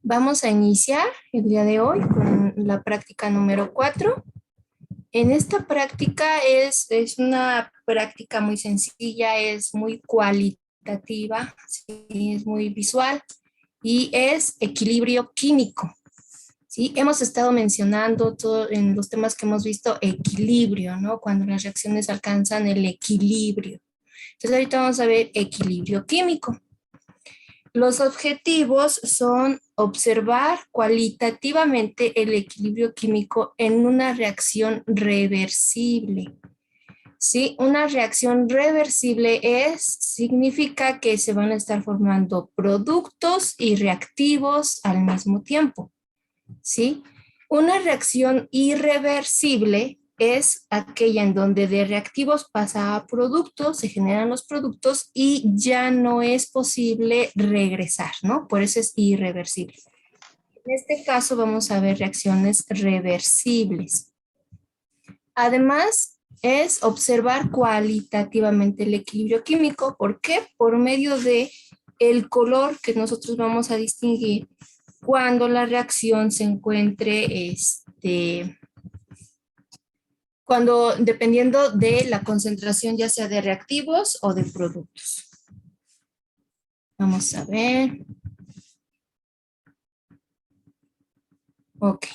Vamos a iniciar el día de hoy con la práctica número 4. En esta práctica es una práctica muy sencilla, es muy cualitativa, ¿sí? Es muy visual y es equilibrio químico. ¿Sí? Hemos estado mencionando todo, en los temas que hemos visto equilibrio, ¿no? Cuando las reacciones alcanzan el equilibrio. Entonces ahorita vamos a ver equilibrio químico. Los objetivos son observar cualitativamente el equilibrio químico en una reacción reversible. ¿Sí? Una reacción reversible significa que se van a estar formando productos y reactivos al mismo tiempo. ¿Sí? Una reacción irreversible es aquella en donde de reactivos pasa a productos, se generan los productos y ya no es posible regresar, ¿no? Por eso es irreversible. En este caso vamos a ver reacciones reversibles. Además, es observar cualitativamente el equilibrio químico. ¿Por qué? Por medio de el color que nosotros vamos a distinguir cuando la reacción se encuentre, dependiendo de la concentración ya sea de reactivos o de productos. Vamos a ver. Ok.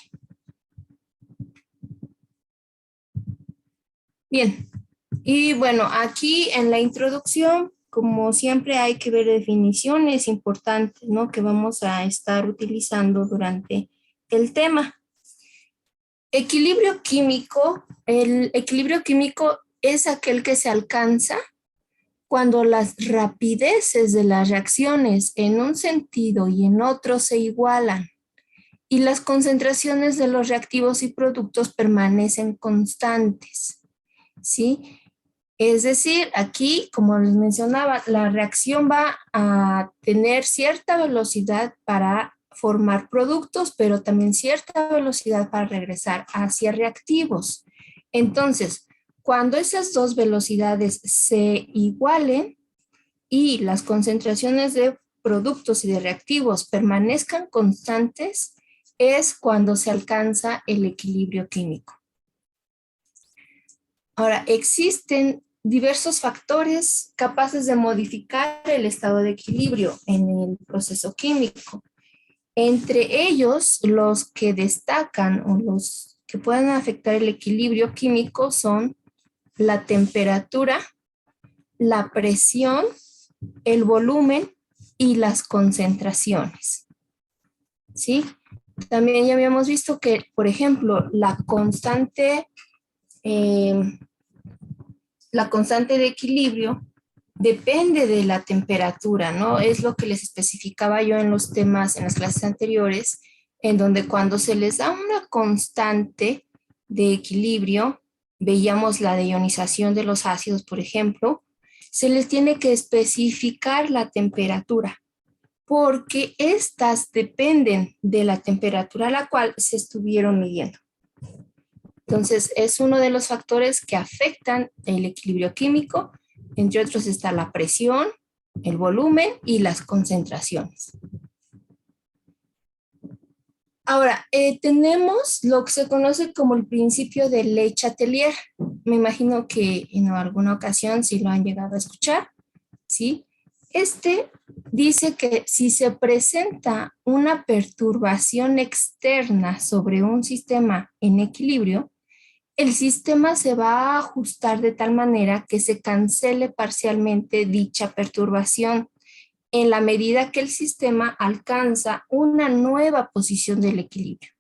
Bien. Y bueno, aquí en la introducción, como siempre hay que ver definiciones importantes, ¿no? Que vamos a estar utilizando durante el tema. Equilibrio químico. El equilibrio químico es aquel que se alcanza cuando las rapideces de las reacciones en un sentido y en otro se igualan y las concentraciones de los reactivos y productos permanecen constantes, ¿sí? Es decir, aquí, como les mencionaba, la reacción va a tener cierta velocidad para formar productos, pero también cierta velocidad para regresar hacia reactivos. Entonces, cuando esas dos velocidades se igualen y las concentraciones de productos y de reactivos permanezcan constantes, es cuando se alcanza el equilibrio químico. Ahora, existen diversos factores capaces de modificar el estado de equilibrio en el proceso químico. Entre ellos, los que destacan o los que pueden afectar el equilibrio químico son la temperatura, la presión, el volumen y las concentraciones. ¿Sí? También ya habíamos visto que, por ejemplo, la constante de equilibrio depende de la temperatura, ¿no? Es lo que les especificaba yo en los temas, en las clases anteriores, en donde cuando se les da una constante de equilibrio, veíamos la de ionización de los ácidos, por ejemplo, se les tiene que especificar la temperatura, porque estas dependen de la temperatura a la cual se estuvieron midiendo. Entonces, es uno de los factores que afectan el equilibrio químico. Entre otros está la presión, el volumen y las concentraciones. Ahora, tenemos lo que se conoce como el principio de Le Chatelier. Me imagino que en alguna ocasión sí lo han llegado a escuchar, ¿sí? Este dice que si se presenta una perturbación externa sobre un sistema en equilibrio, el sistema se va a ajustar de tal manera que se cancele parcialmente dicha perturbación en la medida que el sistema alcanza una nueva posición del equilibrio.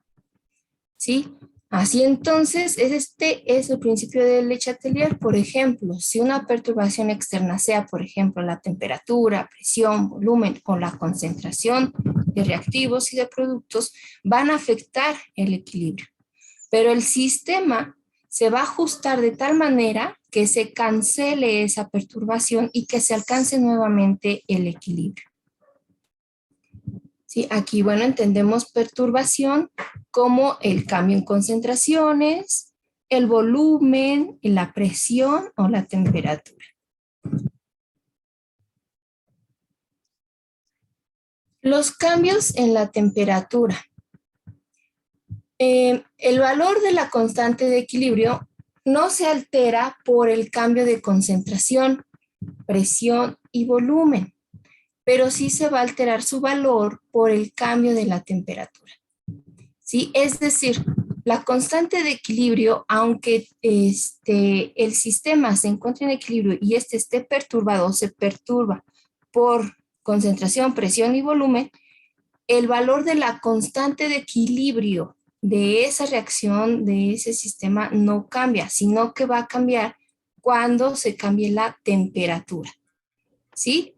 ¿Sí? Así entonces, este es el principio de Le Chatelier. Por ejemplo, si una perturbación externa sea, por ejemplo, la temperatura, presión, volumen o la concentración de reactivos y de productos, van a afectar el equilibrio. Pero el sistema se va a ajustar de tal manera que se cancele esa perturbación y que se alcance nuevamente el equilibrio. ¿Sí? Aquí, bueno, entendemos perturbación como el cambio en concentraciones, el volumen, la presión o la temperatura. Los cambios en la temperatura. El valor de la constante de equilibrio no se altera por el cambio de concentración, presión y volumen, pero sí se va a alterar su valor por el cambio de la temperatura. ¿Sí? Es decir, la constante de equilibrio, aunque el sistema se encuentre en equilibrio y esté perturbado, se perturba por concentración, presión y volumen, el valor de la constante de equilibrio de esa reacción, de ese sistema, no cambia, sino que va a cambiar cuando se cambie la temperatura. ¿Sí?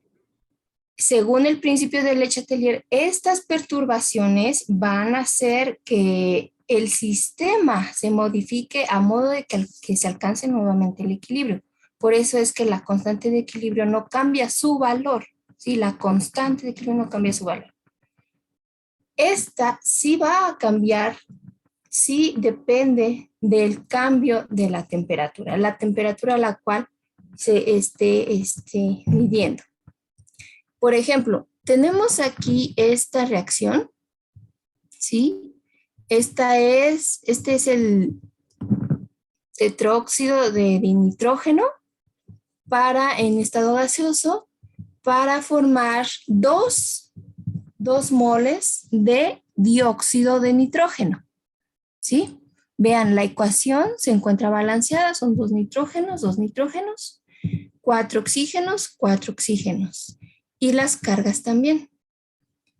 Según el principio de Le Chatelier, estas perturbaciones van a hacer que el sistema se modifique a modo de que se alcance nuevamente el equilibrio. Por eso es que la constante de equilibrio no cambia su valor. ¿Sí? La constante de equilibrio no cambia su valor. Esta sí va a cambiar, sí depende del cambio de la temperatura a la cual se esté midiendo. Por ejemplo, tenemos aquí esta reacción, ¿sí? Este es el tetróxido de dinitrógeno en estado gaseoso para formar dos moles de dióxido de nitrógeno, ¿sí? Vean, la ecuación se encuentra balanceada, son dos nitrógenos, 4 oxígenos, 4 oxígenos. Y las cargas también,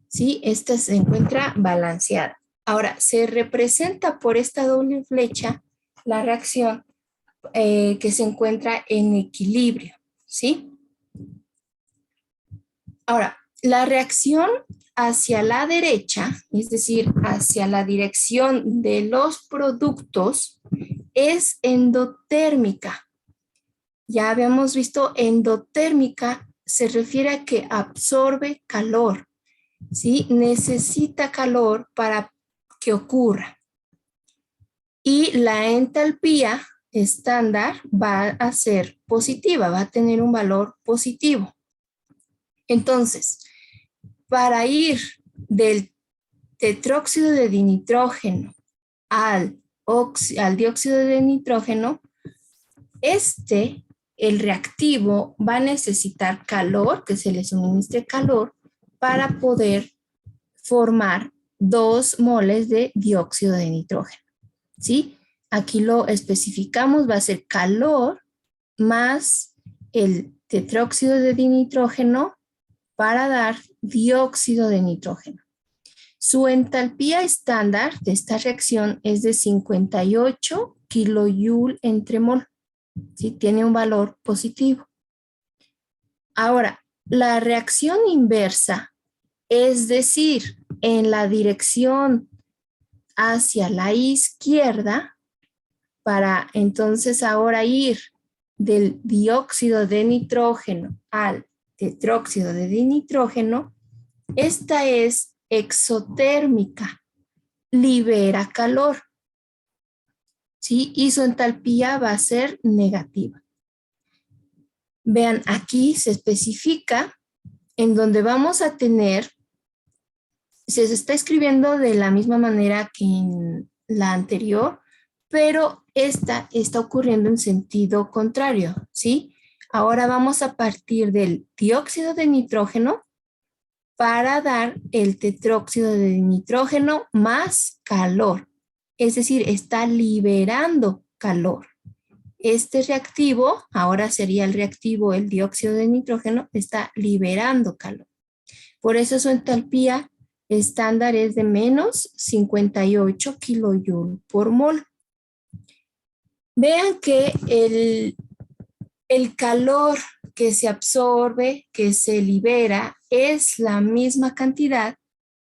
¿sí? Esta se encuentra balanceada. Ahora, se representa por esta doble flecha la reacción que se encuentra en equilibrio, ¿sí? Ahora, la reacción hacia la derecha, es decir, hacia la dirección de los productos, es endotérmica. Ya habíamos visto, endotérmica se refiere a que absorbe calor, ¿sí? Necesita calor para que ocurra. Y la entalpía estándar va a ser positiva, va a tener un valor positivo. Entonces, para ir del tetróxido de dinitrógeno al dióxido de nitrógeno, el reactivo va a necesitar calor, que se le suministre calor, para poder formar 2 moles de dióxido de nitrógeno, ¿sí? Aquí lo especificamos, va a ser calor más el tetróxido de dinitrógeno para dar dióxido de nitrógeno. Su entalpía estándar de esta reacción es de 58 kilojoule entre mol. ¿Sí? Tiene un valor positivo. Ahora, la reacción inversa, es decir, en la dirección hacia la izquierda, para entonces ahora ir del dióxido de nitrógeno al tetróxido de dinitrógeno, esta es exotérmica, libera calor, ¿sí? Y su entalpía va a ser negativa. Vean, aquí se especifica en donde vamos a tener, se está escribiendo de la misma manera que en la anterior, pero esta está ocurriendo en sentido contrario, ¿sí? Ahora vamos a partir del dióxido de nitrógeno para dar el tetróxido de nitrógeno más calor. Es decir, está liberando calor. Este reactivo, ahora sería el reactivo, el dióxido de nitrógeno, está liberando calor. Por eso su entalpía estándar es de menos 58 kilojoule por mol. Vean que el calor que se absorbe, que se libera, es la misma cantidad,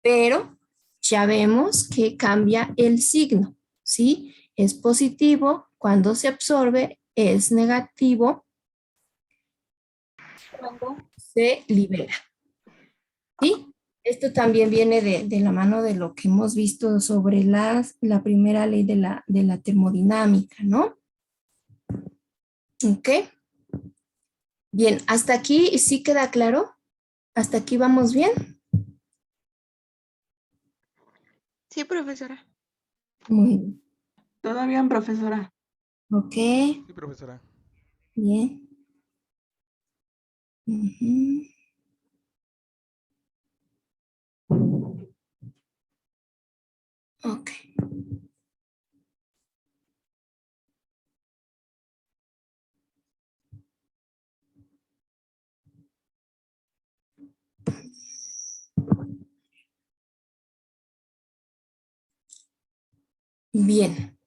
pero ya vemos que cambia el signo, ¿sí? Es positivo cuando se absorbe, es negativo cuando se libera, ¿sí? Esto también viene de la mano de lo que hemos visto sobre la primera ley de la termodinámica, ¿no? ¿Ok? Bien, ¿hasta aquí sí queda claro? ¿Hasta aquí vamos bien? Sí, profesora. Muy bien. Todo bien, profesora. Ok, Sí, profesora. bien. Ujú. Ok. Bien.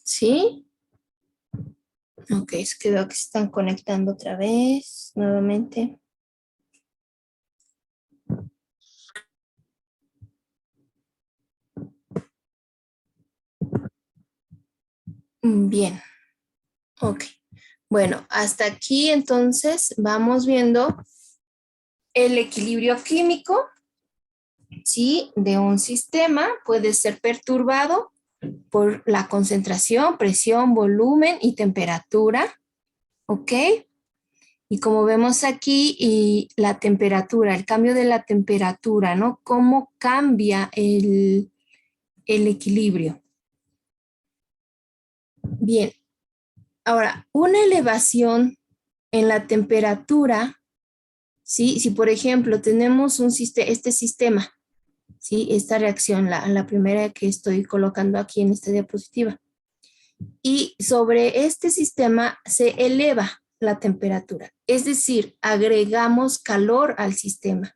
¿Sí? Ok, es que veo que se están conectando otra vez, nuevamente. Bien. Ok. Bueno, hasta aquí entonces vamos viendo el equilibrio químico, ¿sí? De un sistema puede ser perturbado por la concentración, presión, volumen y temperatura, ¿ok? Y como vemos aquí, y la temperatura, el cambio de la temperatura, ¿no? ¿Cómo cambia el equilibrio? Bien, ahora, una elevación en la temperatura, ¿sí? Si por ejemplo tenemos este sistema, ¿sí? Esta reacción, la primera que estoy colocando aquí en esta diapositiva, y sobre este sistema se eleva la temperatura, es decir, agregamos calor al sistema.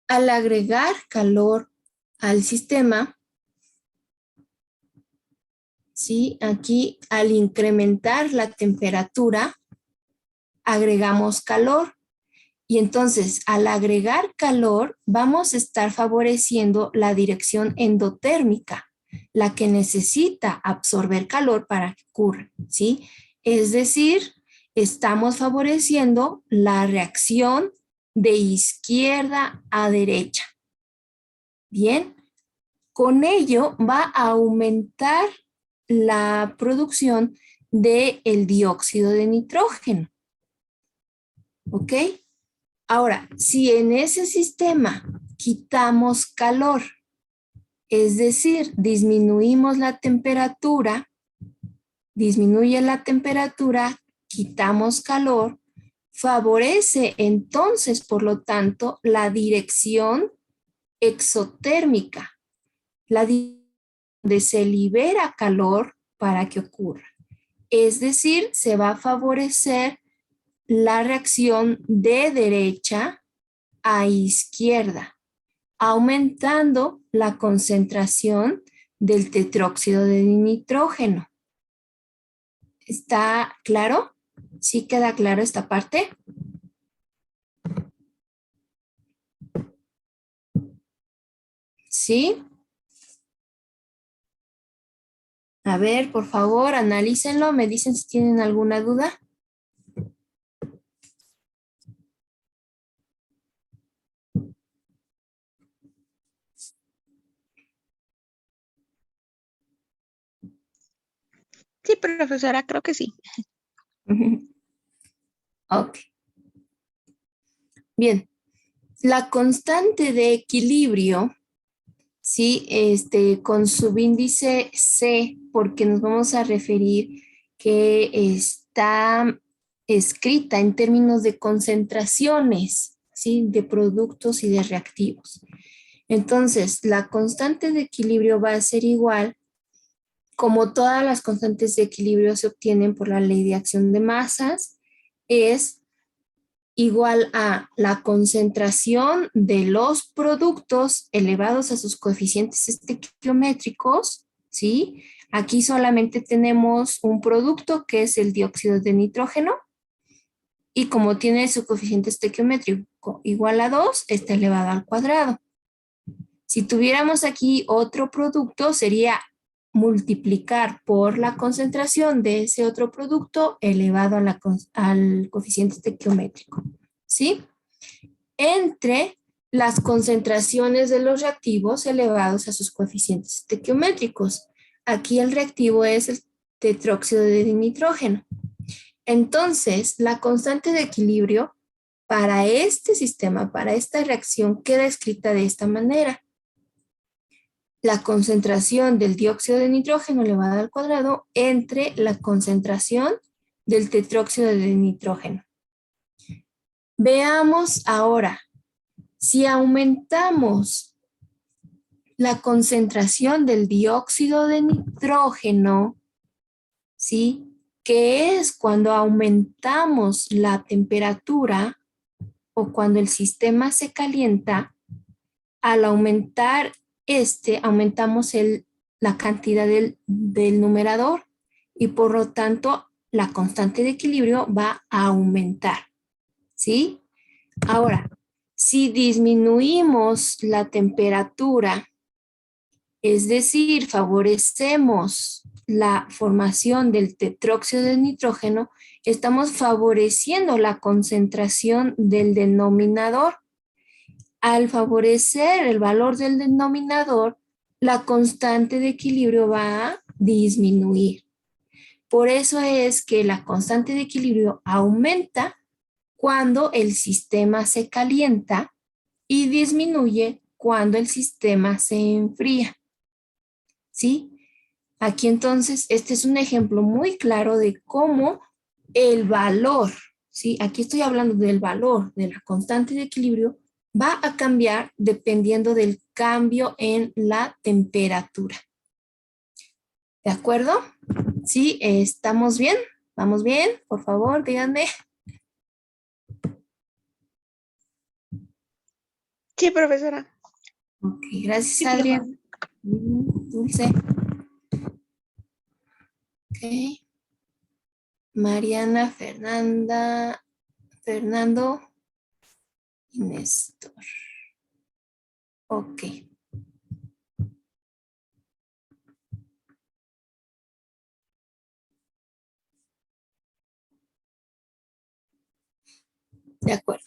Al agregar calor al sistema, ¿sí? Aquí al incrementar la temperatura, agregamos calor. Y entonces, al agregar calor, vamos a estar favoreciendo la dirección endotérmica, la que necesita absorber calor para que ocurra, ¿sí? Es decir, estamos favoreciendo la reacción de izquierda a derecha. Bien, con ello va a aumentar la producción del dióxido de nitrógeno. ¿Ok? Ahora, si en ese sistema quitamos calor, es decir, disminuye la temperatura, quitamos calor, favorece entonces, por lo tanto, la dirección exotérmica, donde se libera calor para que ocurra. Es decir, se va a favorecer la reacción de derecha a izquierda, aumentando la concentración del tetróxido de nitrógeno. ¿Está claro? ¿Sí queda claro esta parte? ¿Sí? A ver, por favor, analícenlo. Me dicen si tienen alguna duda. Sí, profesora, creo que sí. Ok. Bien. La constante de equilibrio, ¿sí? Con subíndice C, porque nos vamos a referir que está escrita en términos de concentraciones, ¿sí? De productos y de reactivos. Entonces, la constante de equilibrio va a ser igual, como todas las constantes de equilibrio se obtienen por la ley de acción de masas, es igual a la concentración de los productos elevados a sus coeficientes estequiométricos, ¿sí? Aquí solamente tenemos un producto que es el dióxido de nitrógeno y como tiene su coeficiente estequiométrico igual a 2, está elevado al cuadrado. Si tuviéramos aquí otro producto, sería multiplicar por la concentración de ese otro producto elevado a al coeficiente estequiométrico, ¿sí? Entre las concentraciones de los reactivos elevados a sus coeficientes estequiométricos. Aquí el reactivo es el tetróxido de nitrógeno. Entonces, la constante de equilibrio para este sistema, para esta reacción, queda escrita de esta manera. La concentración del dióxido de nitrógeno elevado al cuadrado entre la concentración del tetróxido de nitrógeno. Veamos ahora, si aumentamos la concentración del dióxido de nitrógeno, ¿sí? Que es cuando aumentamos la temperatura o cuando el sistema se calienta. Al aumentar aumentamos la cantidad del numerador y por lo tanto la constante de equilibrio va a aumentar, ¿sí? Ahora, si disminuimos la temperatura, es decir, favorecemos la formación del tetróxido de nitrógeno, estamos favoreciendo la concentración del denominador. Al favorecer el valor del denominador, la constante de equilibrio va a disminuir. Por eso es que la constante de equilibrio aumenta cuando el sistema se calienta y disminuye cuando el sistema se enfría. ¿Sí? Aquí entonces, este es un ejemplo muy claro de cómo el valor, ¿sí? Aquí estoy hablando del valor de la constante de equilibrio, va a cambiar dependiendo del cambio en la temperatura. ¿De acuerdo? ¿Sí? ¿Estamos bien? ¿Vamos bien? Por favor, díganme. Sí, profesora. Ok, gracias, Sí, Adrián. Dulce. Ok. Mariana, Fernanda, Fernando y Néstor. Ok. De acuerdo.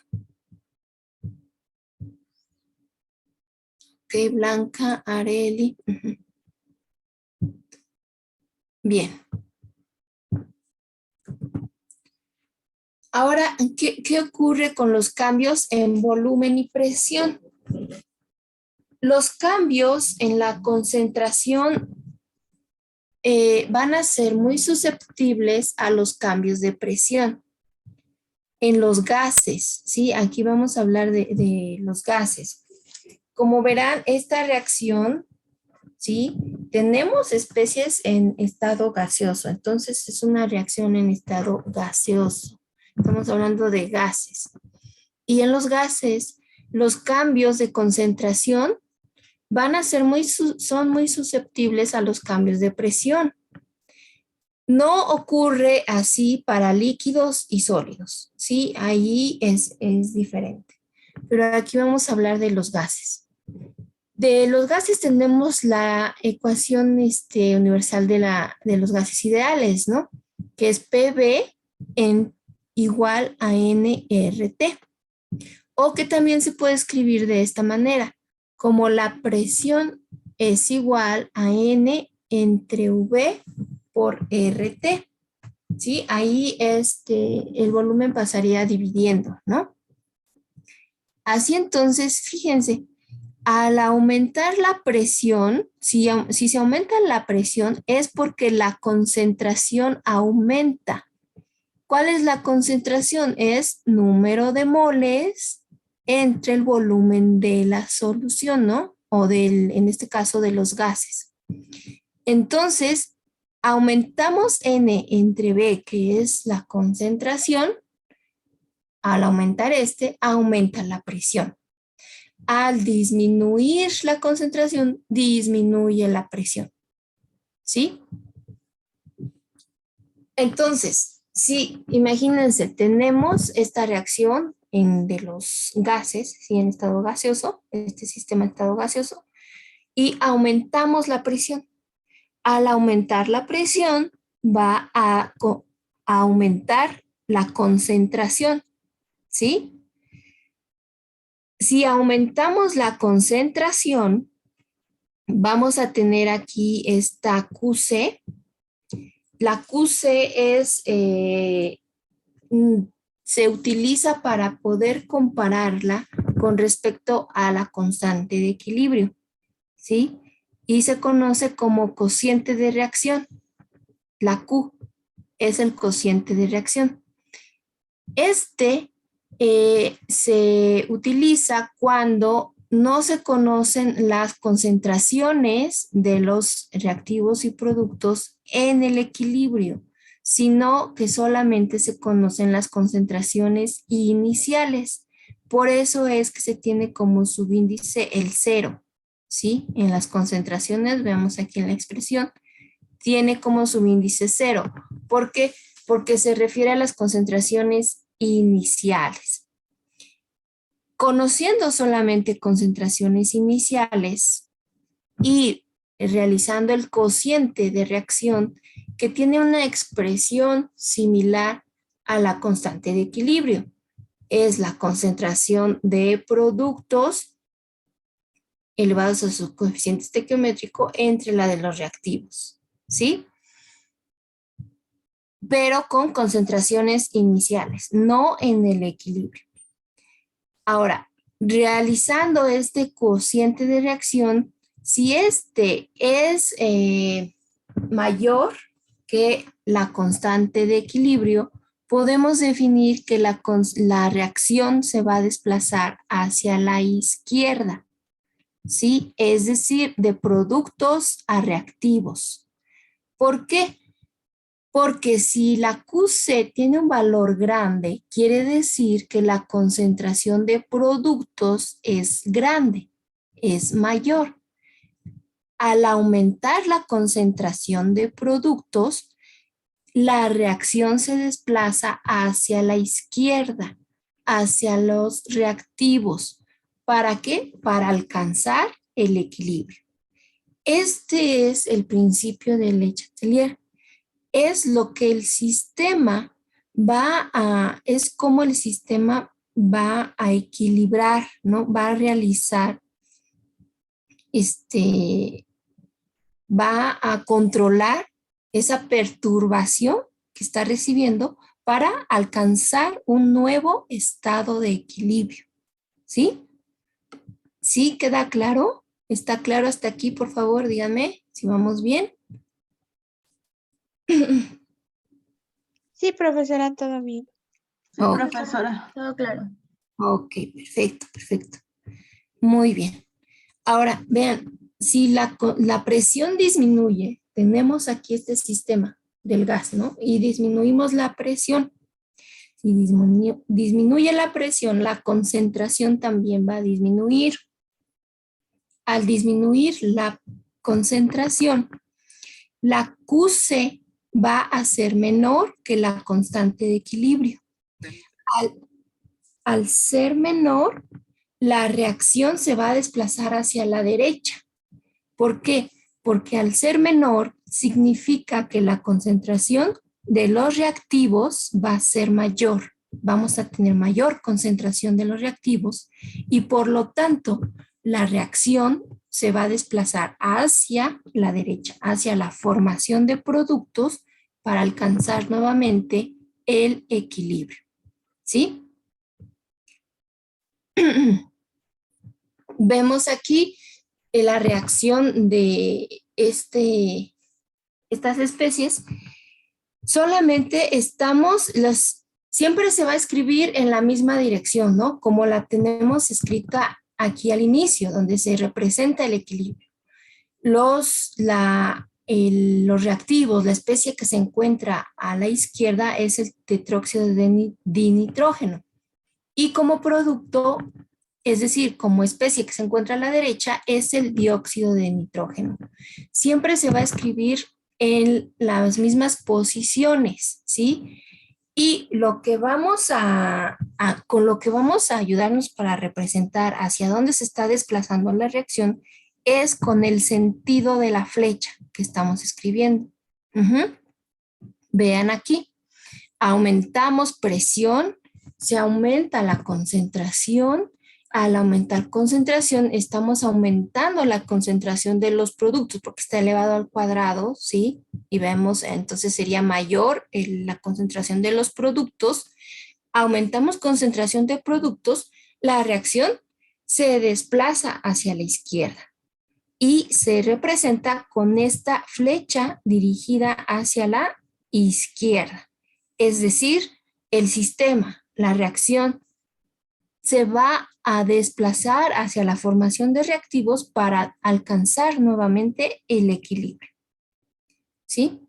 Ok, Blanca, Areli. Bien. Ahora, ¿qué ocurre con los cambios en volumen y presión? Los cambios en la concentración van a ser muy susceptibles a los cambios de presión. En los gases, ¿sí? Aquí vamos a hablar de los gases. Como verán, esta reacción, ¿sí? Tenemos especies en estado gaseoso, entonces es una reacción en estado gaseoso. Estamos hablando de gases. Y en los gases, los cambios de concentración van a ser son muy susceptibles a los cambios de presión. No ocurre así para líquidos y sólidos, ¿sí? Ahí es diferente. Pero aquí vamos a hablar de los gases. De los gases tenemos la ecuación universal de los gases ideales, ¿no? Que es PV igual a nRT. O que también se puede escribir de esta manera, como la presión es igual a N entre V por RT. ¿Sí? Ahí el volumen pasaría dividiendo, ¿no? Así entonces, fíjense, al aumentar la presión, si se aumenta la presión es porque la concentración aumenta. ¿Cuál es la concentración? Es número de moles entre el volumen de la solución, ¿no? O en este caso, de los gases. Entonces, aumentamos N entre B, que es la concentración. Al aumentar aumenta la presión. Al disminuir la concentración, disminuye la presión. ¿Sí? Entonces, sí, imagínense, tenemos esta reacción de los gases, ¿sí? En estado gaseoso, este sistema en estado gaseoso, y aumentamos la presión. Al aumentar la presión, va a aumentar la concentración, ¿sí? Si aumentamos la concentración, vamos a tener aquí esta QC. La QC es se utiliza para poder compararla con respecto a la constante de equilibrio, ¿sí? Y se conoce como cociente de reacción. La Q es el cociente de reacción. Se utiliza cuando no se conocen las concentraciones de los reactivos y productos en el equilibrio, sino que solamente se conocen las concentraciones iniciales. Por eso es que se tiene como subíndice el cero, ¿sí? En las concentraciones, veamos aquí en la expresión, tiene como subíndice cero. ¿Por qué? Porque se refiere a las concentraciones iniciales. Conociendo solamente concentraciones iniciales y realizando el cociente de reacción que tiene una expresión similar a la constante de equilibrio. Es la concentración de productos elevados a su coeficiente estequiométrico entre la de los reactivos, ¿sí? Pero con concentraciones iniciales, no en el equilibrio. Ahora, realizando este cociente de reacción, si este es mayor que la constante de equilibrio, podemos definir que la reacción se va a desplazar hacia la izquierda, ¿sí? Es decir, de productos a reactivos. ¿Por qué? Porque si la QC tiene un valor grande, quiere decir que la concentración de productos es grande, es mayor. Al aumentar la concentración de productos, la reacción se desplaza hacia la izquierda, hacia los reactivos. ¿Para qué? Para alcanzar el equilibrio. Este es el principio de Le Chatelier. Es lo que el sistema es como el sistema va a equilibrar, ¿no? Va a realizar, va a controlar esa perturbación que está recibiendo para alcanzar un nuevo estado de equilibrio, ¿sí? ¿Sí queda claro? ¿Está claro hasta aquí? Por favor, díganme si vamos bien. Sí, profesora, todo bien. Sí, Ok. profesora. Todo claro. Ok, perfecto, perfecto. Muy bien. Ahora, vean, si la presión disminuye, tenemos aquí este sistema del gas, ¿no? Y disminuimos la presión. Si disminuye la presión, la concentración también va a disminuir. Al disminuir la concentración, la QC va a ser menor que la constante de equilibrio. Al ser menor, la reacción se va a desplazar hacia la derecha. ¿Por qué? Porque al ser menor significa que la concentración de los reactivos va a ser mayor. Vamos a tener mayor concentración de los reactivos y por lo tanto la reacción se va a desplazar hacia la derecha, hacia la formación de productos para alcanzar nuevamente el equilibrio. ¿Sí? Vemos aquí la reacción de estas especies. Solamente siempre se va a escribir en la misma dirección, ¿no? Como la tenemos escrita aquí al inicio, donde se representa el equilibrio. Los reactivos, la especie que se encuentra a la izquierda es el tetróxido de dinitrógeno. Y como producto, es decir, como especie que se encuentra a la derecha, es el dióxido de nitrógeno. Siempre se va a escribir en las mismas posiciones, ¿sí? Y con lo que vamos a ayudarnos para representar hacia dónde se está desplazando la reacción es con el sentido de la flecha que estamos escribiendo. Vean aquí, aumentamos presión, se aumenta la concentración. Al aumentar concentración, estamos aumentando la concentración de los productos porque está elevado al cuadrado, ¿sí? Y vemos, entonces sería mayor la concentración de los productos. aumentamos concentración de productos, la reacción se desplaza hacia la izquierda y se representa con esta flecha dirigida hacia la izquierda. Es decir, el sistema, la reacción, se va a desplazar hacia la formación de reactivos para alcanzar nuevamente el equilibrio. ¿Sí?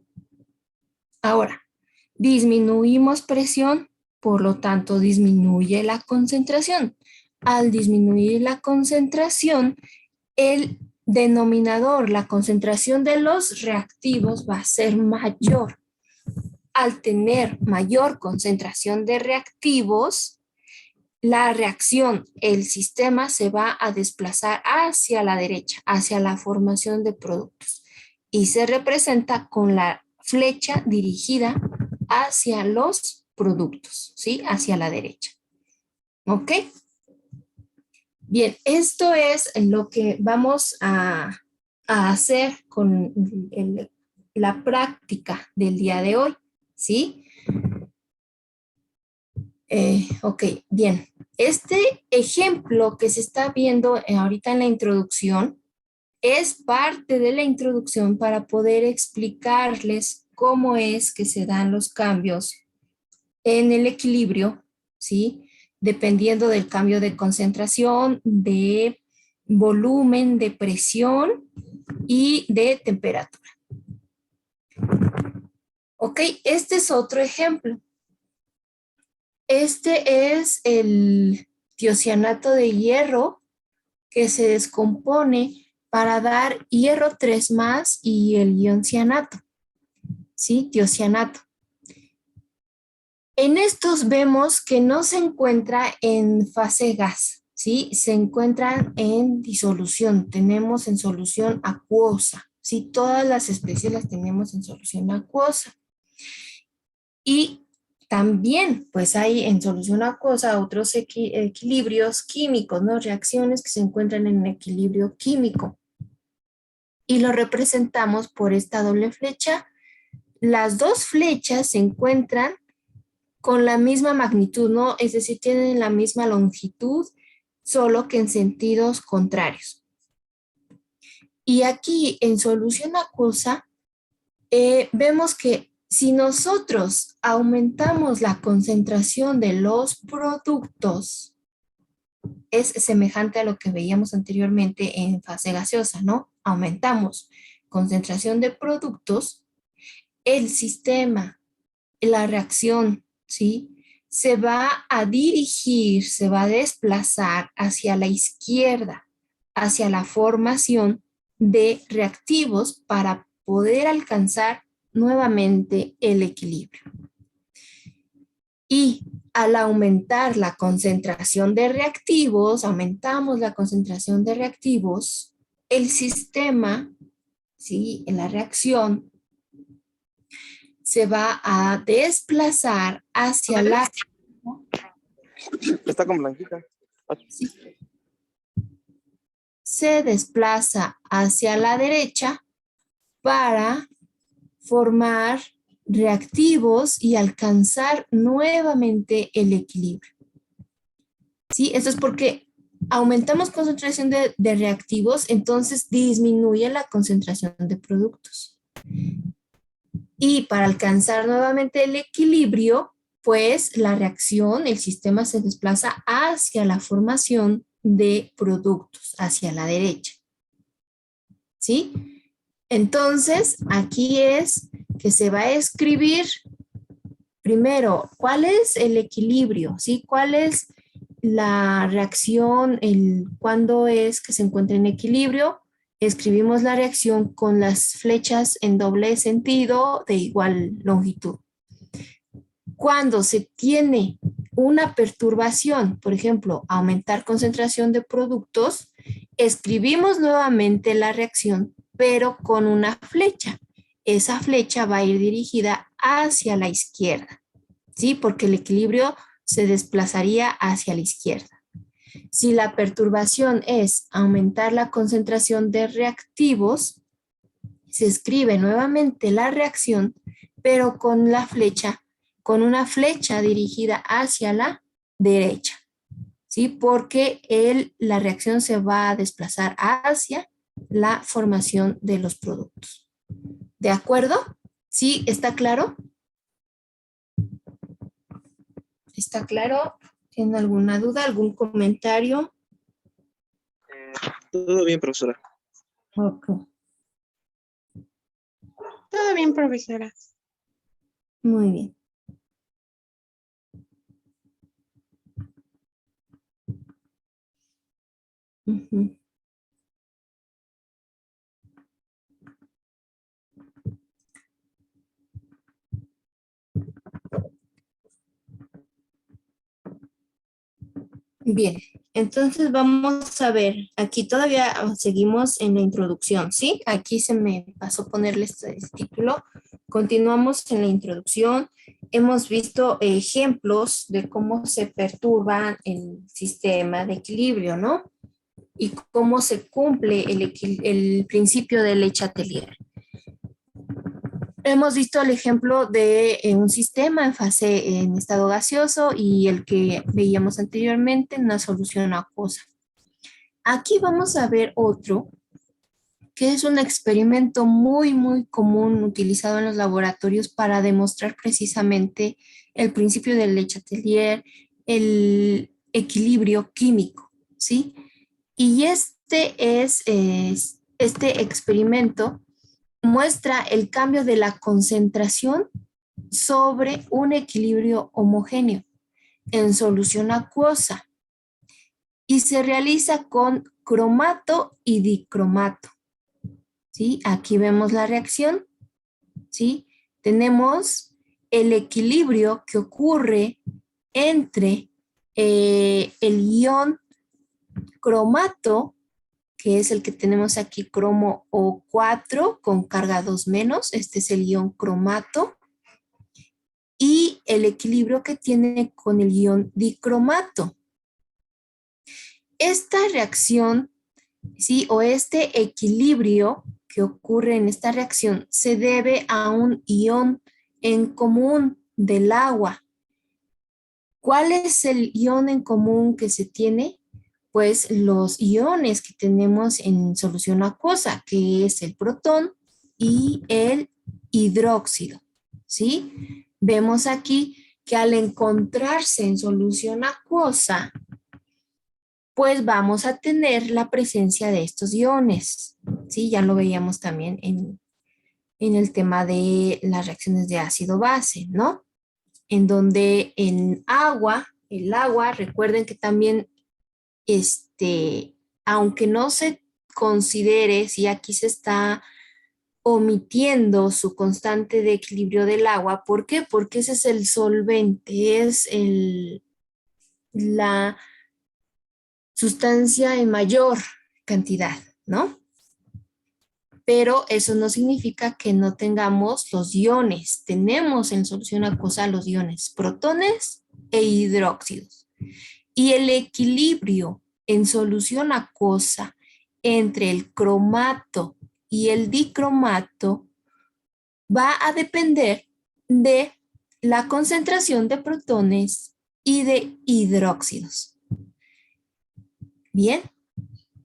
Ahora, disminuimos presión, por lo tanto disminuye la concentración. Al disminuir la concentración, el denominador, la concentración de los reactivos va a ser mayor. Al tener mayor concentración de reactivos, la reacción, el sistema se va a desplazar hacia la derecha, hacia la formación de productos. Y se representa con la flecha dirigida hacia los productos, ¿sí? Hacia la derecha. ¿Ok? Bien, esto es lo que vamos a hacer con la práctica del día de hoy, ¿sí? Ok, bien. Este ejemplo que se está viendo ahorita en la introducción es parte de la introducción para poder explicarles cómo es que se dan los cambios en el equilibrio, ¿sí? Dependiendo del cambio de concentración, de volumen, de presión y de temperatura. Ok, este es otro ejemplo. Este es el tiocianato de hierro que se descompone para dar hierro 3+ y el ion cianato, ¿sí? Tiocianato. En estos vemos que no se encuentra en fase gas, ¿sí? Se encuentran en disolución. Tenemos en solución acuosa, ¿sí? Todas las especies las tenemos en solución acuosa. Y también, pues hay en solución acuosa otros equilibrios químicos, ¿no? Reacciones que se encuentran en equilibrio químico. Y lo representamos por esta doble flecha. Las dos flechas se encuentran con la misma magnitud, ¿no? Es decir, tienen la misma longitud, solo que en sentidos contrarios. Y aquí en solución acuosa, vemos que si nosotros aumentamos la concentración de los productos, es semejante a lo que veíamos anteriormente en fase gaseosa, ¿no? Aumentamos concentración de productos, el sistema, la reacción, ¿sí? Se va a dirigir, se va a desplazar hacia la izquierda, hacia la formación de reactivos para poder alcanzar nuevamente el equilibrio. Y al aumentar la concentración de reactivos, aumentamos la concentración de reactivos, el sistema, ¿sí? En la reacción, se va a desplazar hacia la... Está con blanquita. ¿sí? Se desplaza hacia la derecha para formar reactivos y alcanzar nuevamente el equilibrio. ¿Sí? Esto es porque aumentamos concentración de reactivos, entonces disminuye la concentración de productos. Y para alcanzar nuevamente el equilibrio, pues la reacción, el sistema se desplaza hacia la formación de productos, hacia la derecha. ¿Sí? Entonces, aquí es que se va a escribir primero, ¿cuál es el equilibrio? ¿Sí? ¿Cuál es la reacción? ¿Cuándo es que se encuentra en equilibrio? Escribimos la reacción con las flechas en doble sentido de igual longitud. Cuando se tiene una perturbación, por ejemplo, aumentar concentración de productos, escribimos nuevamente la reacción, pero con una flecha. Esa flecha va a ir dirigida hacia la izquierda, ¿sí? Porque el equilibrio se desplazaría hacia la izquierda. Si la perturbación es aumentar la concentración de reactivos, se escribe nuevamente la reacción, pero con la flecha con una flecha dirigida hacia la derecha, ¿sí? Porque la reacción se va a desplazar hacia la formación de los productos. ¿De acuerdo? ¿Sí? ¿Está claro? ¿Está claro? ¿Tienen alguna duda, algún comentario? Todo bien, profesora. Ok. Todo bien, profesora. Muy bien. Ujú. Bien, entonces vamos a ver, aquí todavía seguimos en la introducción, ¿sí? Aquí se me pasó ponerle este título. Continuamos en la introducción. Hemos visto ejemplos de cómo se perturba el sistema de equilibrio, ¿no? Y cómo se cumple el principio de Le Chatelier. Hemos visto el ejemplo de un sistema en estado gaseoso y el que veíamos anteriormente en una solución acuosa. Aquí vamos a ver otro, que es un experimento muy común utilizado en los laboratorios para demostrar precisamente el principio de Le Chatelier, el equilibrio químico, ¿sí? Y este experimento muestra el cambio de la concentración sobre un equilibrio homogéneo en solución acuosa y se realiza con cromato y dicromato. ¿Sí? Aquí vemos la reacción. ¿Sí? Tenemos el equilibrio que ocurre entre el ion cromato, que es el que tenemos aquí, cromo O4 con carga 2-, este es el ion cromato, y el equilibrio que tiene con el ion dicromato. Esta reacción, ¿sí? O este equilibrio que ocurre en esta reacción se debe a un ion en común del agua. ¿Cuál es el ion en común que se tiene? Pues los iones que tenemos en solución acuosa, que es el protón y el hidróxido, ¿sí? Vemos aquí que al encontrarse en solución acuosa, pues vamos a tener la presencia de estos iones, ¿sí? Ya lo veíamos también en el tema de las reacciones de ácido-base, ¿no? En donde en agua, el agua, recuerden que también aunque no se considere, si aquí se está omitiendo su constante de equilibrio del agua, ¿por qué? Porque ese es el solvente, es la sustancia en mayor cantidad, ¿no? Pero eso no significa que no tengamos los iones. Tenemos en solución acuosa los iones, protones e hidróxidos. Y el equilibrio en solución acuosa entre el cromato y el dicromato va a depender de la concentración de protones y de hidróxidos. Bien,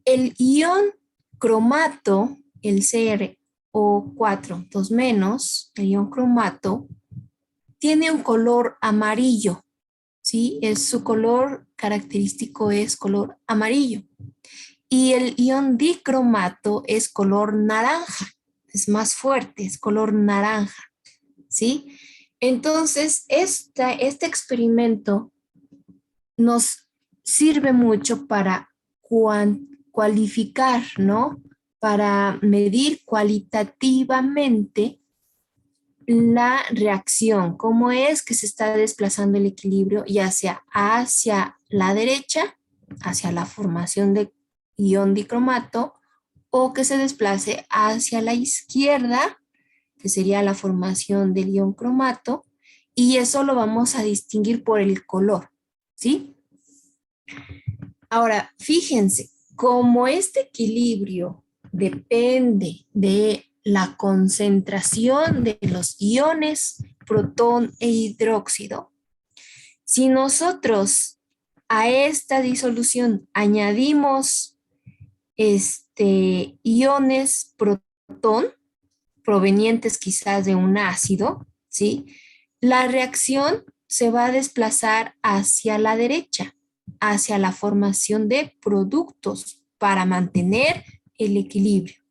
el ion cromato, el CrO4 2-, el ion cromato, tiene un color amarillo, ¿sí? Su color característico es color amarillo. Y el ion dicromato es color naranja, es más fuerte, es color naranja, ¿sí? Entonces, este experimento nos sirve mucho para cualificar, ¿no? Para medir cualitativamente la reacción, cómo es que se está desplazando el equilibrio, ya sea hacia la derecha, hacia la formación de ion dicromato, o que se desplace hacia la izquierda, que sería la formación del ion cromato, y eso lo vamos a distinguir por el color, ¿sí? Ahora, fíjense, como este equilibrio depende de la concentración de los iones protón e hidróxido, si nosotros a esta disolución añadimos iones protón provenientes quizás de un ácido, ¿sí? La reacción se va a desplazar hacia la derecha, hacia la formación de productos para mantener el equilibrio,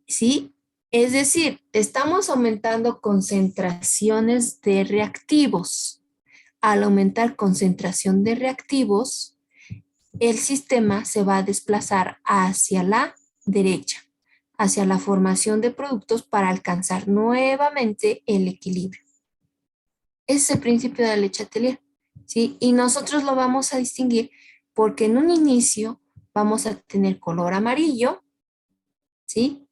¿sí? Es decir, estamos aumentando concentraciones de reactivos. Al aumentar concentración de reactivos, el sistema se va a desplazar hacia la derecha, hacia la formación de productos para alcanzar nuevamente el equilibrio. Ese es el principio de la Le Chatelier, ¿sí? Y nosotros lo vamos a distinguir porque en un inicio vamos a tener color amarillo, ¿sí?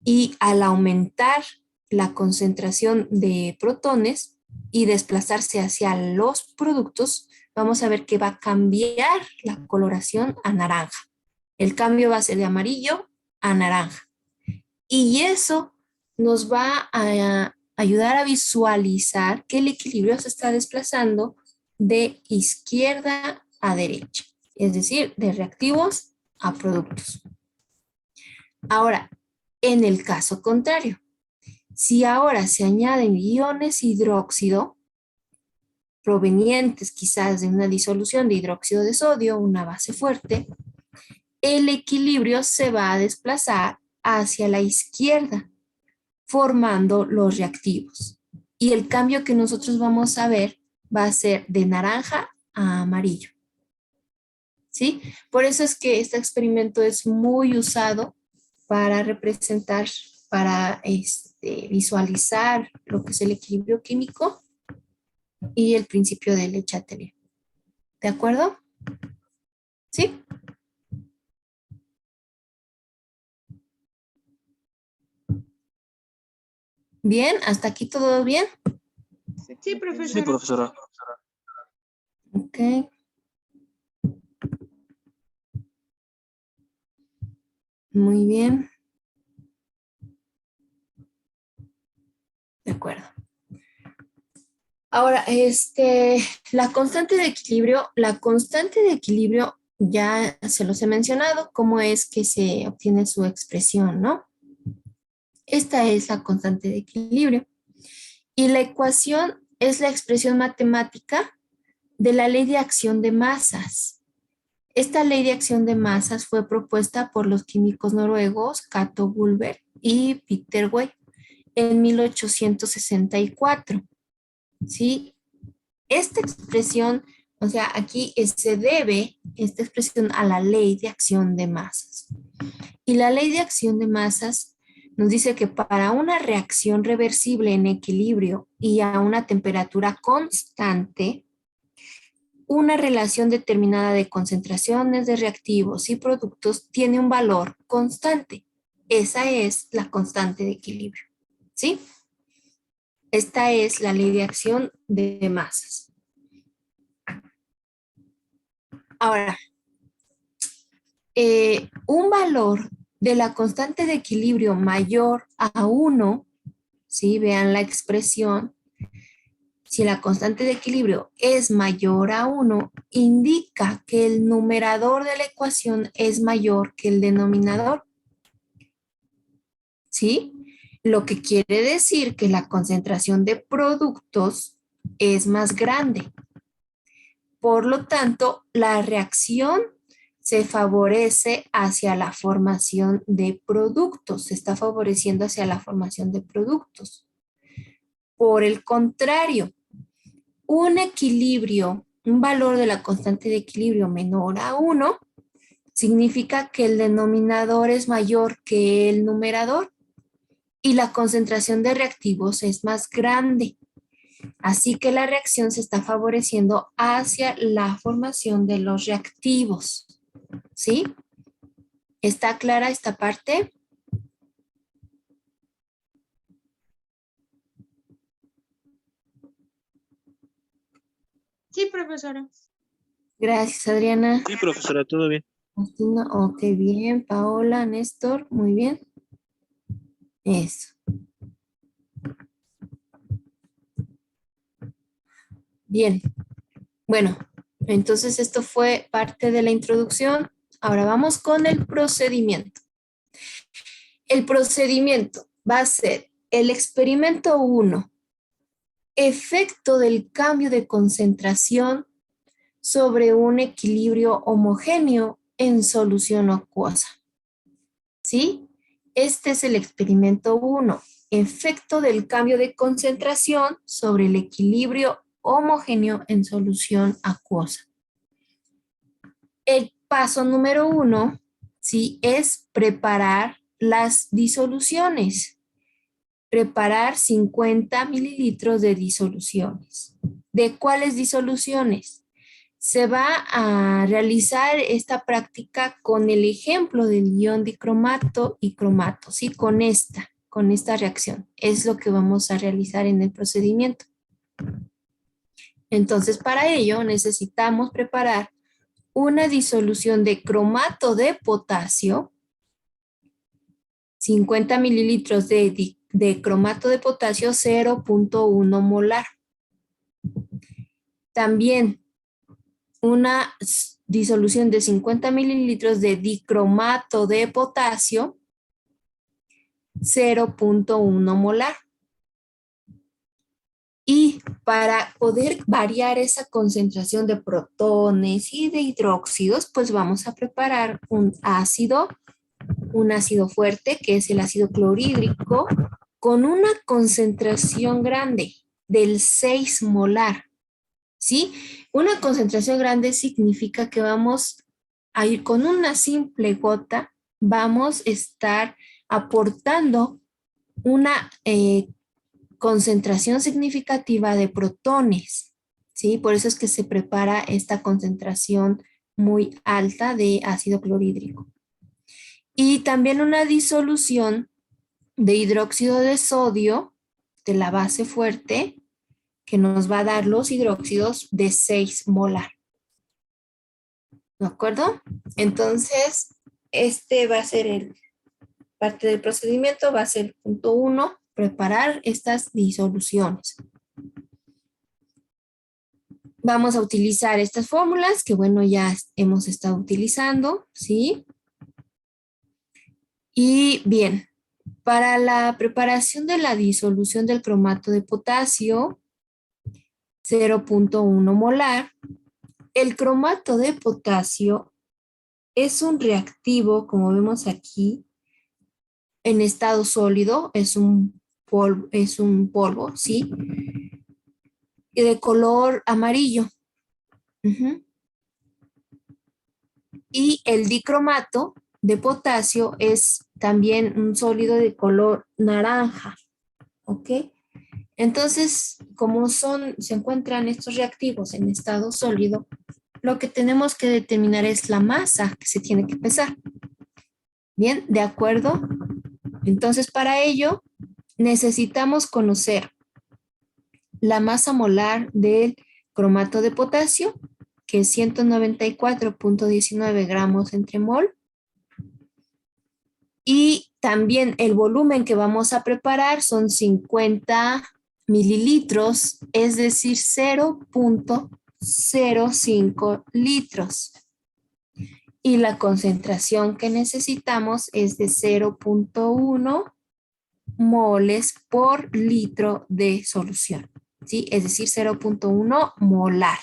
Y al aumentar la concentración de protones y desplazarse hacia los productos, vamos a ver que va a cambiar la coloración a naranja. El cambio va a ser de amarillo a naranja. Y eso nos va a ayudar a visualizar que el equilibrio se está desplazando de izquierda a derecha, es decir, de reactivos a productos. Ahora, en el caso contrario, si ahora se añaden iones hidróxido provenientes quizás de una disolución de hidróxido de sodio, una base fuerte, el equilibrio se va a desplazar hacia la izquierda, formando los reactivos. Y el cambio que nosotros vamos a ver va a ser de naranja a amarillo. ¿Sí? Por eso es que este experimento es muy usado para representar, para visualizar lo que es el equilibrio químico y el principio de Le Chatelier. ¿De acuerdo? ¿Sí? Bien, hasta aquí todo bien. Sí, Sí, profesora. profesora. Ok. Muy bien. De acuerdo. Ahora, la constante de equilibrio ya se los he mencionado, cómo es que se obtiene su expresión, ¿no? Esta es la constante de equilibrio. Y la ecuación es la expresión matemática de la ley de acción de masas. Esta ley de acción de masas fue propuesta por los químicos noruegos Cato Bulberg y Peter Way en 1864. ¿Sí? Esta expresión, o sea, aquí se debe esta expresión a la ley de acción de masas. Y la ley de acción de masas nos dice que para una reacción reversible en equilibrio y a una temperatura constante, una relación determinada de concentraciones de reactivos y productos tiene un valor constante. Esa es la constante de equilibrio, ¿sí? Esta es la ley de acción de masas. Ahora, un valor de la constante de equilibrio mayor a 1, ¿sí? Vean la expresión. Si la constante de equilibrio es mayor a 1, indica que el numerador de la ecuación es mayor que el denominador. ¿Sí? Lo que quiere decir que la concentración de productos es más grande. Por lo tanto, la reacción se favorece hacia la formación de productos, se está favoreciendo hacia la formación de productos. Por el contrario, un equilibrio, un valor de la constante de equilibrio menor a 1, significa que el denominador es mayor que el numerador y la concentración de reactivos es más grande. Así que la reacción se está favoreciendo hacia la formación de los reactivos. ¿Sí? ¿Está clara esta parte? Sí, profesora. Gracias, Adriana. Sí, profesora, todo bien. Justina, ok, bien. Paola, Néstor, muy bien. Eso. Bien. Bueno, entonces esto fue parte de la introducción. Ahora vamos con el procedimiento. El procedimiento va a ser el experimento 1, efecto del cambio de concentración sobre un equilibrio homogéneo en solución acuosa. ¿Sí? Este es el experimento 1, efecto del cambio de concentración sobre el equilibrio homogéneo en solución acuosa. El paso número 1, ¿sí?, es preparar las disoluciones. Preparar 50 mililitros de disoluciones. ¿De cuáles disoluciones? Se va a realizar esta práctica con el ejemplo del ion dicromato y cromato, ¿sí? Con esta reacción. Es lo que vamos a realizar en el procedimiento. Entonces, para ello necesitamos preparar una disolución de cromato de potasio, 50 mililitros de cromato de potasio, 0.1 molar. También una disolución de 50 mililitros de dicromato de potasio, 0.1 molar. Y para poder variar esa concentración de protones y de hidróxidos, pues vamos a preparar un ácido fuerte, que es el ácido clorhídrico, con una concentración grande del 6 molar, ¿sí? Una concentración grande significa que vamos a ir con una simple gota, vamos a estar aportando una concentración significativa de protones, ¿sí? Por eso es que se prepara esta concentración muy alta de ácido clorhídrico. Y también una disolución de hidróxido de sodio de la base fuerte, que nos va a dar los hidróxidos de 6 molar. ¿De acuerdo? Entonces, este va a ser parte del procedimiento, va a ser punto 1, preparar estas disoluciones. Vamos a utilizar estas fórmulas que, bueno, ya hemos estado utilizando, ¿sí? Y bien, para la preparación de la disolución del cromato de potasio, 0.1 molar, el cromato de potasio es un reactivo, como vemos aquí, en estado sólido, es un polvo, ¿sí? De color amarillo. Y el dicromato de potasio es también un sólido de color naranja, ¿ok? Entonces, como se encuentran estos reactivos en estado sólido, lo que tenemos que determinar es la masa que se tiene que pesar. Bien, ¿de acuerdo? Entonces, para ello, necesitamos conocer la masa molar del cromato de potasio, que es 194.19 gramos entre mol. Y también el volumen que vamos a preparar son 50 mililitros, es decir, 0.05 litros. Y la concentración que necesitamos es de 0.1 moles por litro de solución, ¿sí? Es decir, 0.1 molar.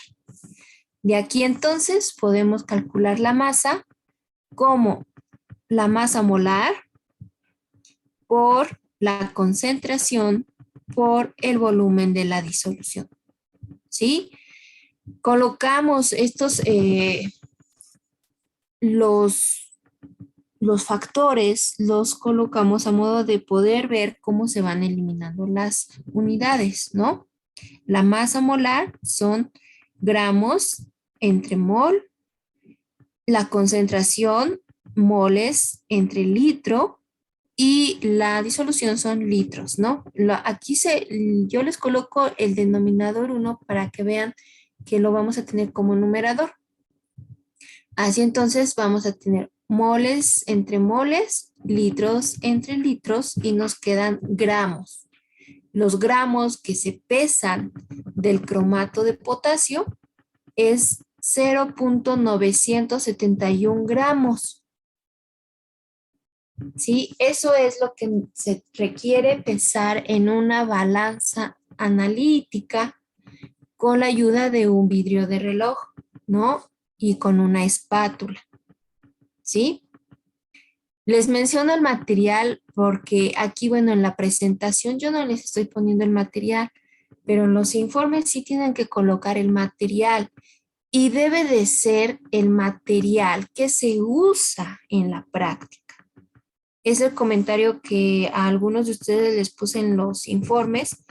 De aquí entonces podemos calcular la masa como la masa molar por la concentración por el volumen de la disolución, ¿sí? Colocamos estos, los factores, los colocamos a modo de poder ver cómo se van eliminando las unidades, ¿no? La masa molar son gramos entre mol, la concentración moles entre litro y la disolución son litros, ¿no? Aquí yo les coloco el denominador 1 para que vean que lo vamos a tener como numerador. Así entonces vamos a tener moles entre moles, litros entre litros y nos quedan gramos. los gramos que se pesan del cromato de potasio es 0.971 gramos. ¿Sí? Eso es lo que se requiere pesar en una balanza analítica con la ayuda de un vidrio de reloj, ¿no? Y con una espátula, ¿sí? Les menciono el material porque aquí, bueno, en la presentación yo no les estoy poniendo el material, pero en los informes sí tienen que colocar el material y debe de ser el material que se usa en la práctica. Es el comentario que a algunos de ustedes les puse en los informes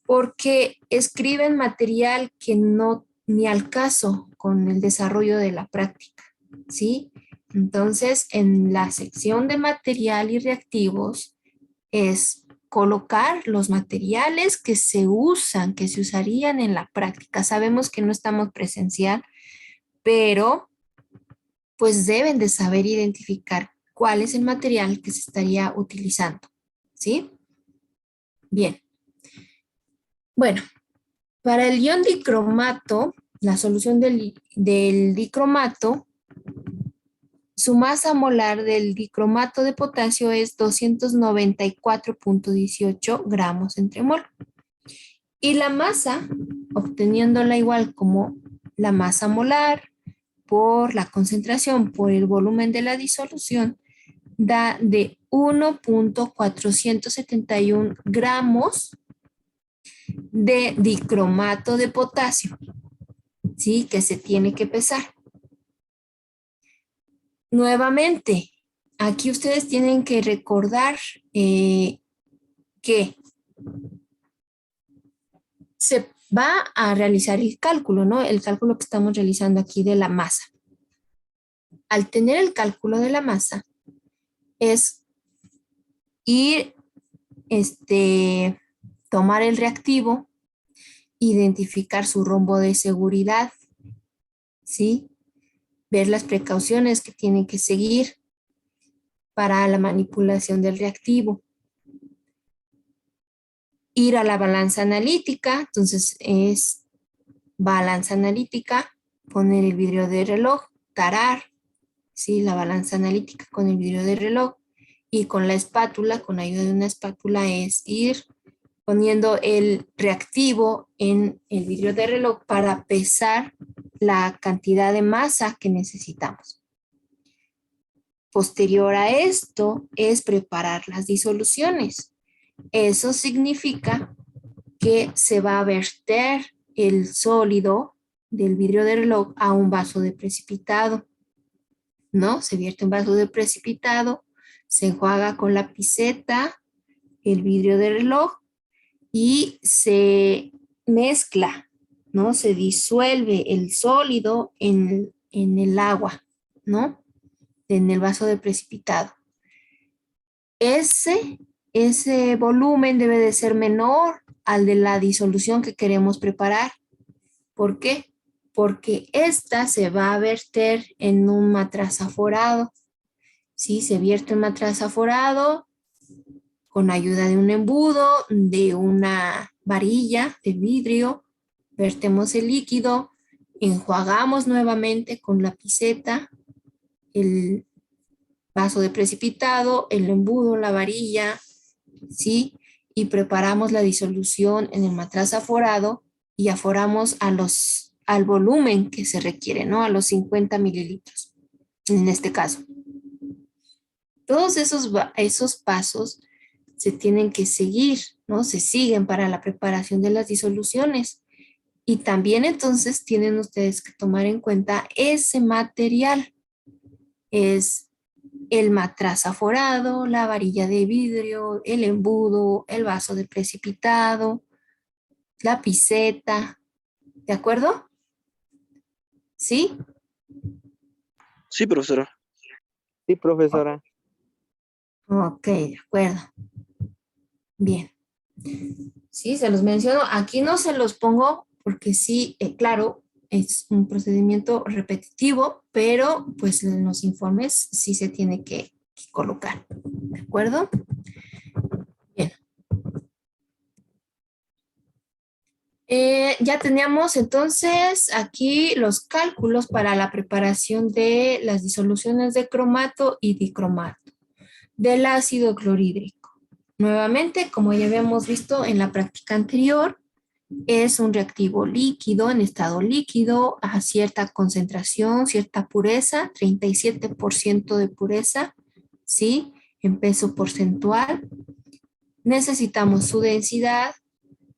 porque escriben material que no ni al caso con el desarrollo de la práctica, ¿sí? Entonces, en la sección de material y reactivos es colocar los materiales que se usan, que se usarían en la práctica. Sabemos que no estamos presencial, pero pues deben de saber identificar cuál es el material que se estaría utilizando, ¿sí? Bien. Bueno, para el ion dicromato, la solución del dicromato, su masa molar del dicromato de potasio es 294.18 gramos entre mol. Y la masa, obteniéndola igual como la masa molar por la concentración por el volumen de la disolución, da de 1.471 gramos de dicromato de potasio, ¿sí? Que se tiene que pesar. Nuevamente, aquí ustedes tienen que recordar que se va a realizar el cálculo, ¿no? El cálculo que estamos realizando aquí de la masa. Al tener el cálculo de la masa, es ir, tomar el reactivo, identificar su rombo de seguridad, ¿sí? Ver las precauciones que tienen que seguir para la manipulación del reactivo. Ir a la balanza analítica, entonces es balanza analítica, poner el vidrio de reloj, tarar, ¿sí? La balanza analítica con el vidrio de reloj y con la espátula, con ayuda de una espátula es ir poniendo el reactivo en el vidrio de reloj para pesar la cantidad de masa que necesitamos. Posterior a esto es preparar las disoluciones. Eso significa que se va a verter el sólido del vidrio de reloj a un vaso de precipitado, ¿no? Se vierte un vaso de precipitado, se enjuaga con la piseta el vidrio de reloj y se mezcla, ¿no? Se disuelve el sólido en el agua, ¿no? En el vaso de precipitado. Ese volumen debe de ser menor al de la disolución que queremos preparar. ¿Por qué? Porque esta se va a verter en un matraz aforado. ¿Sí? Se vierte un matraz aforado con ayuda de un embudo, de una varilla de vidrio, vertemos el líquido, enjuagamos nuevamente con la piseta el vaso de precipitado, el embudo, la varilla, ¿sí? Y preparamos la disolución en el matraz aforado y aforamos al volumen que se requiere, ¿no? A los 50 mililitros, en este caso. Todos esos pasos se tienen que seguir, ¿no? Se siguen para la preparación de las disoluciones. Y también entonces tienen ustedes que tomar en cuenta ese material. Es el matraz aforado, la varilla de vidrio, el embudo, el vaso de precipitado, la piseta. ¿De acuerdo? ¿Sí? Sí, profesora. Sí, profesora. Ok, de acuerdo. Bien. Sí, se los menciono. Aquí no se los pongo porque sí, claro, es un procedimiento repetitivo, pero pues en los informes sí se tiene que colocar. ¿De acuerdo? Bien. Ya teníamos entonces aquí los cálculos para la preparación de las disoluciones de cromato y dicromato del ácido clorhídrico. Nuevamente, como ya habíamos visto en la práctica anterior, es un reactivo líquido, en estado líquido, a cierta concentración, cierta pureza, 37% de pureza, ¿sí? En peso porcentual. Necesitamos su densidad,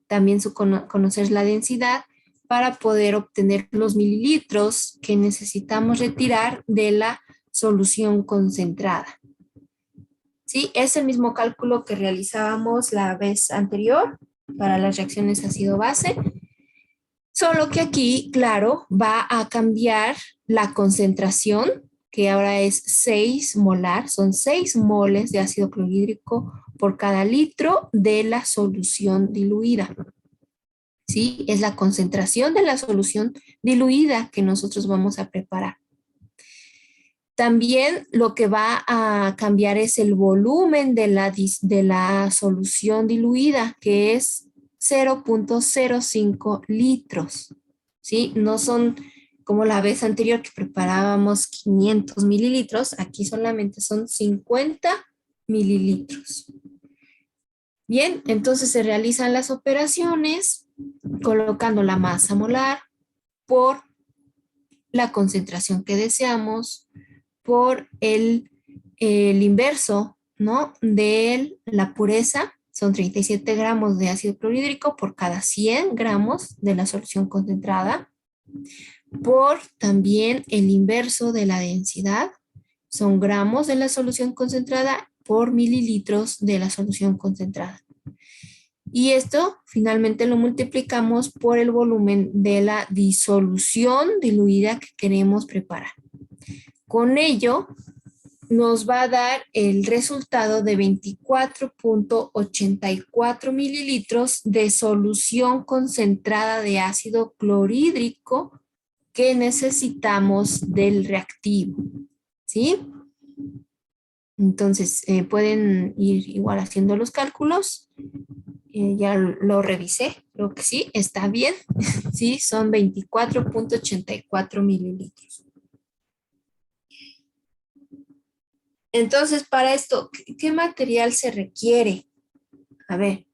también conocer la densidad para poder obtener los mililitros que necesitamos retirar de la solución concentrada. ¿Sí? Es el mismo cálculo que realizábamos la vez anterior para las reacciones ácido-base, solo que aquí, claro, va a cambiar la concentración, que ahora es 6 molar, son 6 moles de ácido clorhídrico por cada litro de la solución diluida. ¿Sí? Es la concentración de la solución diluida que nosotros vamos a preparar. También lo que va a cambiar es el volumen de la solución diluida, que es 0.05 litros. ¿Sí? No son como la vez anterior que preparábamos 500 mililitros, aquí solamente son 50 mililitros. Bien, entonces se realizan las operaciones colocando la masa molar por la concentración que deseamos, por el inverso, ¿no? De la pureza, son 37 gramos de ácido clorhídrico por cada 100 gramos de la solución concentrada, por también el inverso de la densidad, son gramos de la solución concentrada por mililitros de la solución concentrada. Y esto finalmente lo multiplicamos por el volumen de la disolución diluida que queremos preparar. Con ello nos va a dar el resultado de 24.84 mililitros de solución concentrada de ácido clorhídrico que necesitamos del reactivo. ¿Sí? Entonces, pueden ir igual haciendo los cálculos. Ya lo revisé, creo que sí, está bien. Sí, son 24.84 mililitros. Entonces, para esto, ¿qué material se requiere? A ver.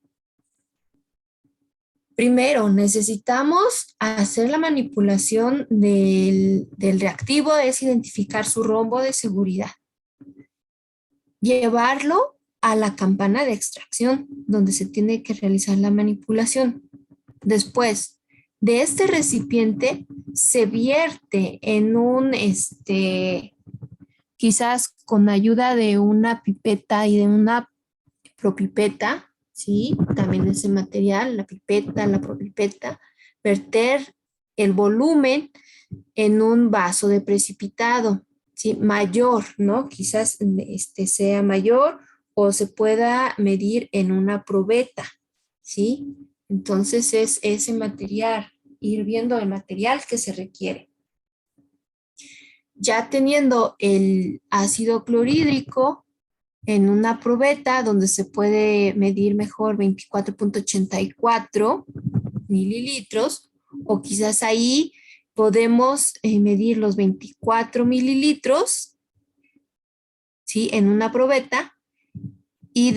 Primero, necesitamos hacer la manipulación del reactivo, es identificar su rombo de seguridad. Llevarlo a la campana de extracción, donde se tiene que realizar la manipulación. Después, de este recipiente se vierte en un, quizás con ayuda de una pipeta y de una propipeta, ¿sí? También ese material, la pipeta, la propipeta, verter el volumen en un vaso de precipitado, ¿sí? Mayor, ¿no? Quizás sea mayor o se pueda medir en una probeta, ¿sí? Entonces es ese material, ir viendo el material que se requiere. Ya teniendo el ácido clorhídrico en una probeta donde se puede medir mejor 24.84 mililitros, o quizás ahí podemos medir los 24 mililitros, ¿sí? En una probeta y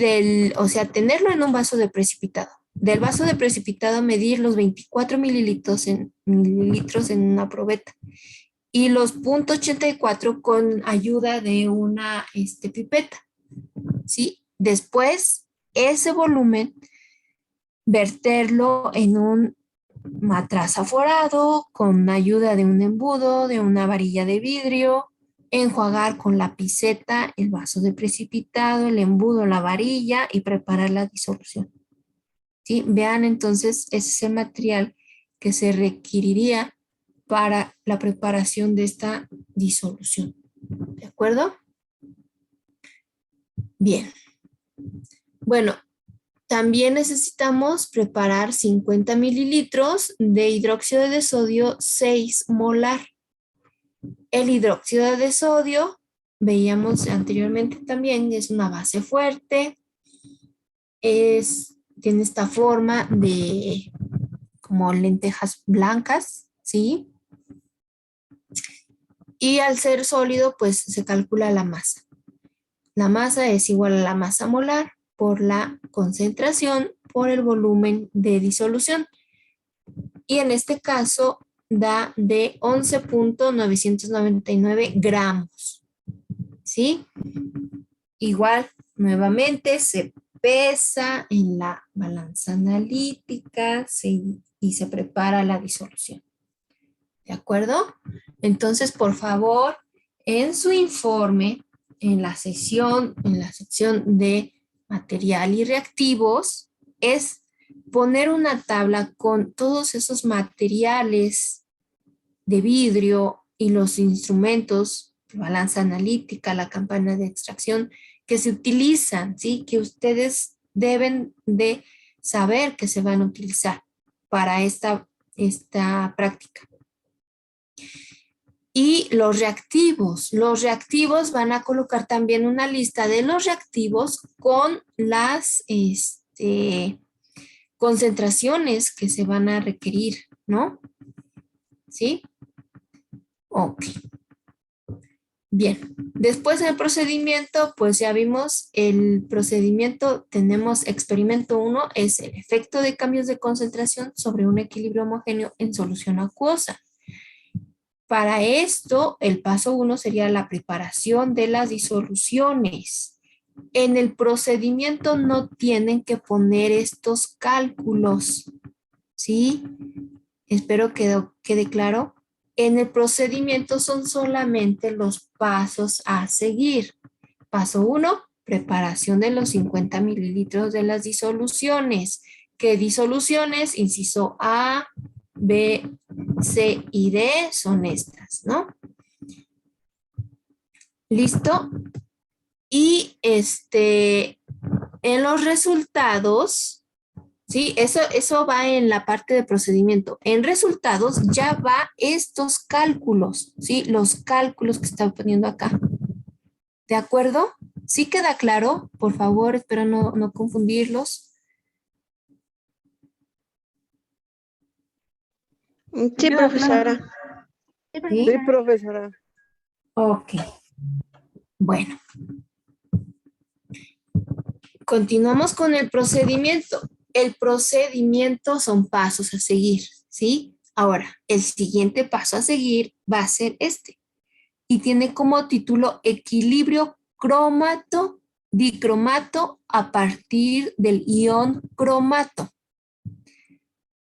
o sea, tenerlo en un vaso de precipitado. Del vaso de precipitado medir los 24 mililitros en una probeta y los 0.84 con ayuda de una pipeta, ¿sí? Después, ese volumen, verterlo en un matraz aforado con ayuda de un embudo, de una varilla de vidrio, enjuagar con la piseta el vaso de precipitado, el embudo, la varilla y preparar la disolución. ¿Sí? Vean entonces, ese es el material que se requeriría para la preparación de esta disolución. ¿De acuerdo? Bien. Bueno, también necesitamos preparar 50 mililitros de hidróxido de sodio 6 molar. El hidróxido de sodio, veíamos anteriormente también, es una base fuerte, tiene esta forma de como lentejas blancas, ¿sí? Y al ser sólido, pues se calcula la masa. La masa es igual a la masa molar por la concentración por el volumen de disolución. Y en este caso da de 11.999 gramos. ¿Sí? Igual, nuevamente se pesa en la balanza analítica y se prepara la disolución. ¿De acuerdo? Entonces, por favor, en su informe, en la sección de material y reactivos, es poner una tabla con todos esos materiales de vidrio y los instrumentos de balanza analítica, la campana de extracción que se utilizan, ¿sí? Que ustedes deben de saber que se van a utilizar para esta práctica. Y los reactivos van a colocar también una lista de los reactivos con las concentraciones que se van a requerir, ¿no? ¿Sí? Ok. Bien, después del procedimiento, pues ya vimos el procedimiento, tenemos experimento 1, es el efecto de cambios de concentración sobre un equilibrio homogéneo en solución acuosa. Para esto, el paso 1 sería la preparación de las disoluciones. En el procedimiento no tienen que poner estos cálculos, ¿sí? Espero que quede claro. En el procedimiento son solamente los pasos a seguir. Paso 1, preparación de los 50 mililitros de las disoluciones. ¿Qué disoluciones? Inciso A, B, C y D son estas, ¿no? ¿Listo? Y en los resultados, ¿sí? Eso va en la parte de procedimiento. En resultados ya va estos cálculos, ¿sí? Los cálculos que estaba poniendo acá. ¿De acuerdo? ¿Sí queda claro? Por favor, espero no confundirlos. Sí, profesora. ¿Sí? Sí, profesora. Ok. Bueno. Continuamos con el procedimiento. El procedimiento son pasos a seguir, ¿sí? Ahora, el siguiente paso a seguir va a ser este. Y tiene como título equilibrio cromato-dicromato a partir del ion cromato.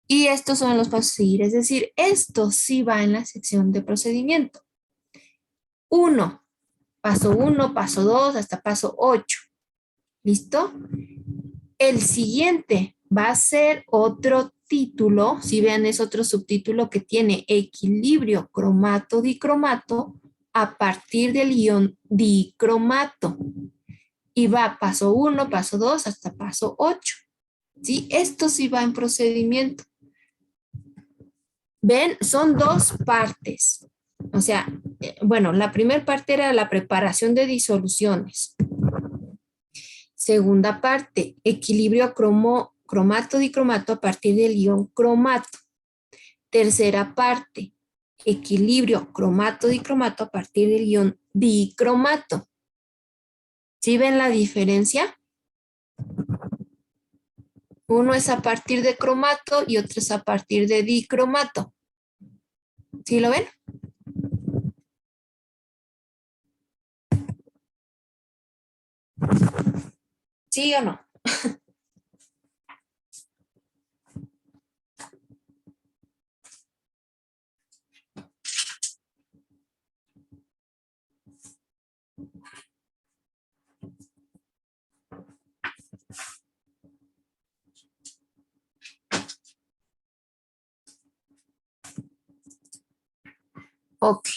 Y estos son los pasos a seguir, es decir, esto sí va en la sección de procedimiento. Paso 1, paso 2, hasta paso 8. ¿Listo? El siguiente va a ser otro título, si vean es otro subtítulo que tiene equilibrio cromato-dicromato a partir del ion dicromato. Y va paso 1, paso 2, hasta paso 8. ¿Sí? Esto sí va en procedimiento. ¿Ven? Son dos partes. O sea, bueno, la primera parte era la preparación de disoluciones. Segunda parte, equilibrio cromato-dicromato a partir del ion cromato. Tercera parte, equilibrio cromato-dicromato a partir del ion dicromato. ¿Sí ven la diferencia? Uno es a partir de cromato y otro es a partir de dicromato. ¿Sí lo ven? ¿Sí o no? Ok.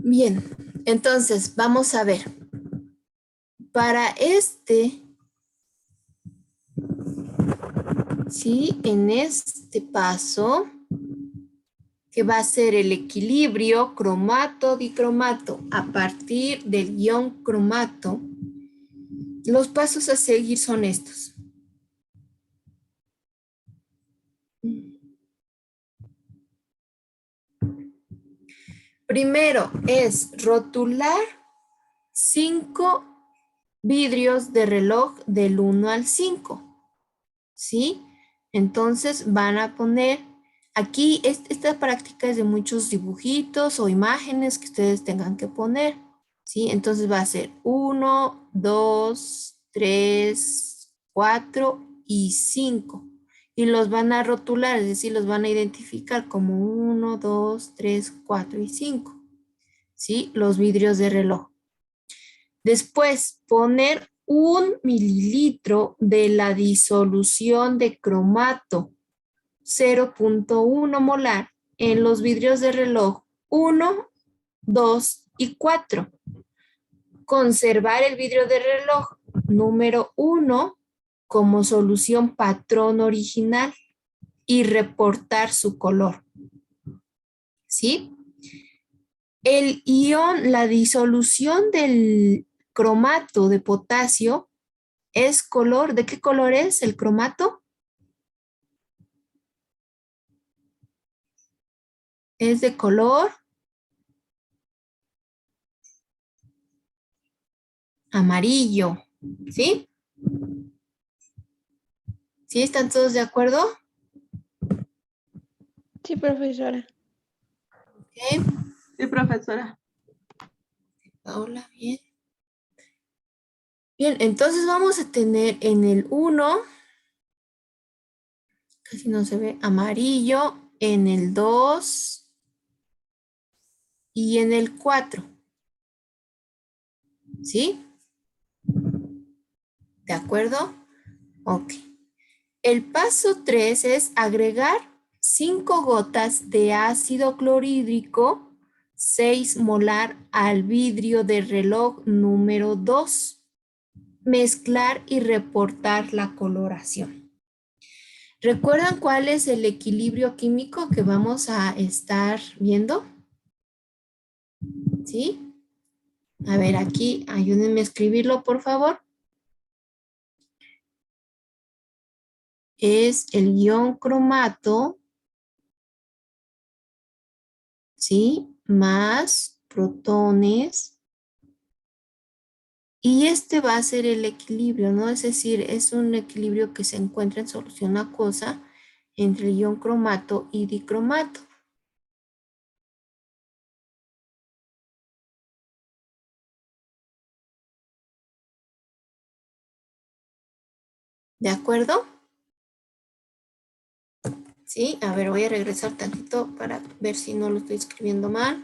Bien, entonces vamos a ver. para este, ¿sí? En este paso, que va a ser el equilibrio cromato-dicromato a partir del ion cromato, los pasos a seguir son estos. Primero es rotular 5 vidrios de reloj del 1 al 5, ¿sí? Entonces van a poner, aquí esta práctica es de muchos dibujitos o imágenes que ustedes tengan que poner, ¿sí? Entonces va a ser 1, 2, 3, 4 y 5. Y los van a rotular, es decir, los van a identificar como 1, 2, 3, 4 y 5, ¿sí? Los vidrios de reloj. Después, poner 1 mililitro de la disolución de cromato 0.1 molar en los vidrios de reloj 1, 2 y 4. Conservar el vidrio de reloj número 1 como solución patrón original y reportar su color. ¿Sí? El ion, la disolución del cromato de potasio es color. ¿De qué color es el cromato? Es de color amarillo. ¿Sí? ¿Sí? ¿Están todos de acuerdo? Sí, profesora. Ok. Sí, profesora. Paola, bien. Bien, entonces vamos a tener en el 1, casi no se ve, amarillo, en el 2 y en el 4. ¿Sí? ¿De acuerdo? Ok. El paso 3 es agregar 5 gotas de ácido clorhídrico 6 molar al vidrio de reloj número 2. Mezclar y reportar la coloración. ¿Recuerdan cuál es el equilibrio químico que vamos a estar viendo? ¿Sí? A ver, aquí ayúdenme a escribirlo, por favor. Es el ion cromato, ¿sí? Más protones. Y este va a ser el equilibrio, ¿no? Es decir, es un equilibrio que se encuentra en solución acuosa entre el ion cromato y dicromato. ¿De acuerdo? Sí, a ver, voy a regresar tantito para ver si no lo estoy escribiendo mal.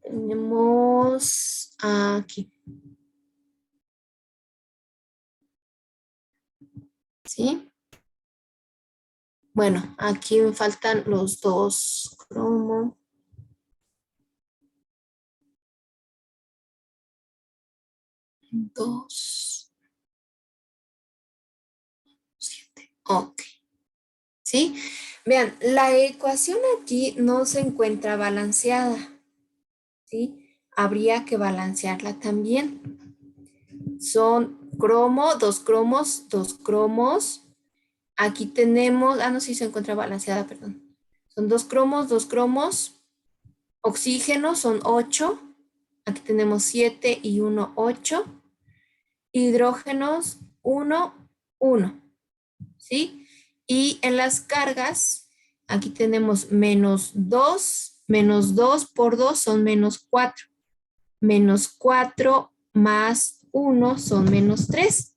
Tenemos aquí. ¿Sí? Bueno, aquí me faltan los dos cromo. Dos. 7. Ok. ¿Sí? Vean, la ecuación aquí no se encuentra balanceada. ¿Sí? Habría que balancearla también. Son cromo, dos cromos, dos cromos. Aquí tenemos, no, sí se encuentra balanceada, perdón. Son dos cromos. Oxígeno son 8. Aquí tenemos 7 y 1, 8. Hidrógenos 1, 1. ¿Sí? Y en las cargas, aquí tenemos menos 2 por 2 son menos 4. Menos 4 más 1 son menos 3.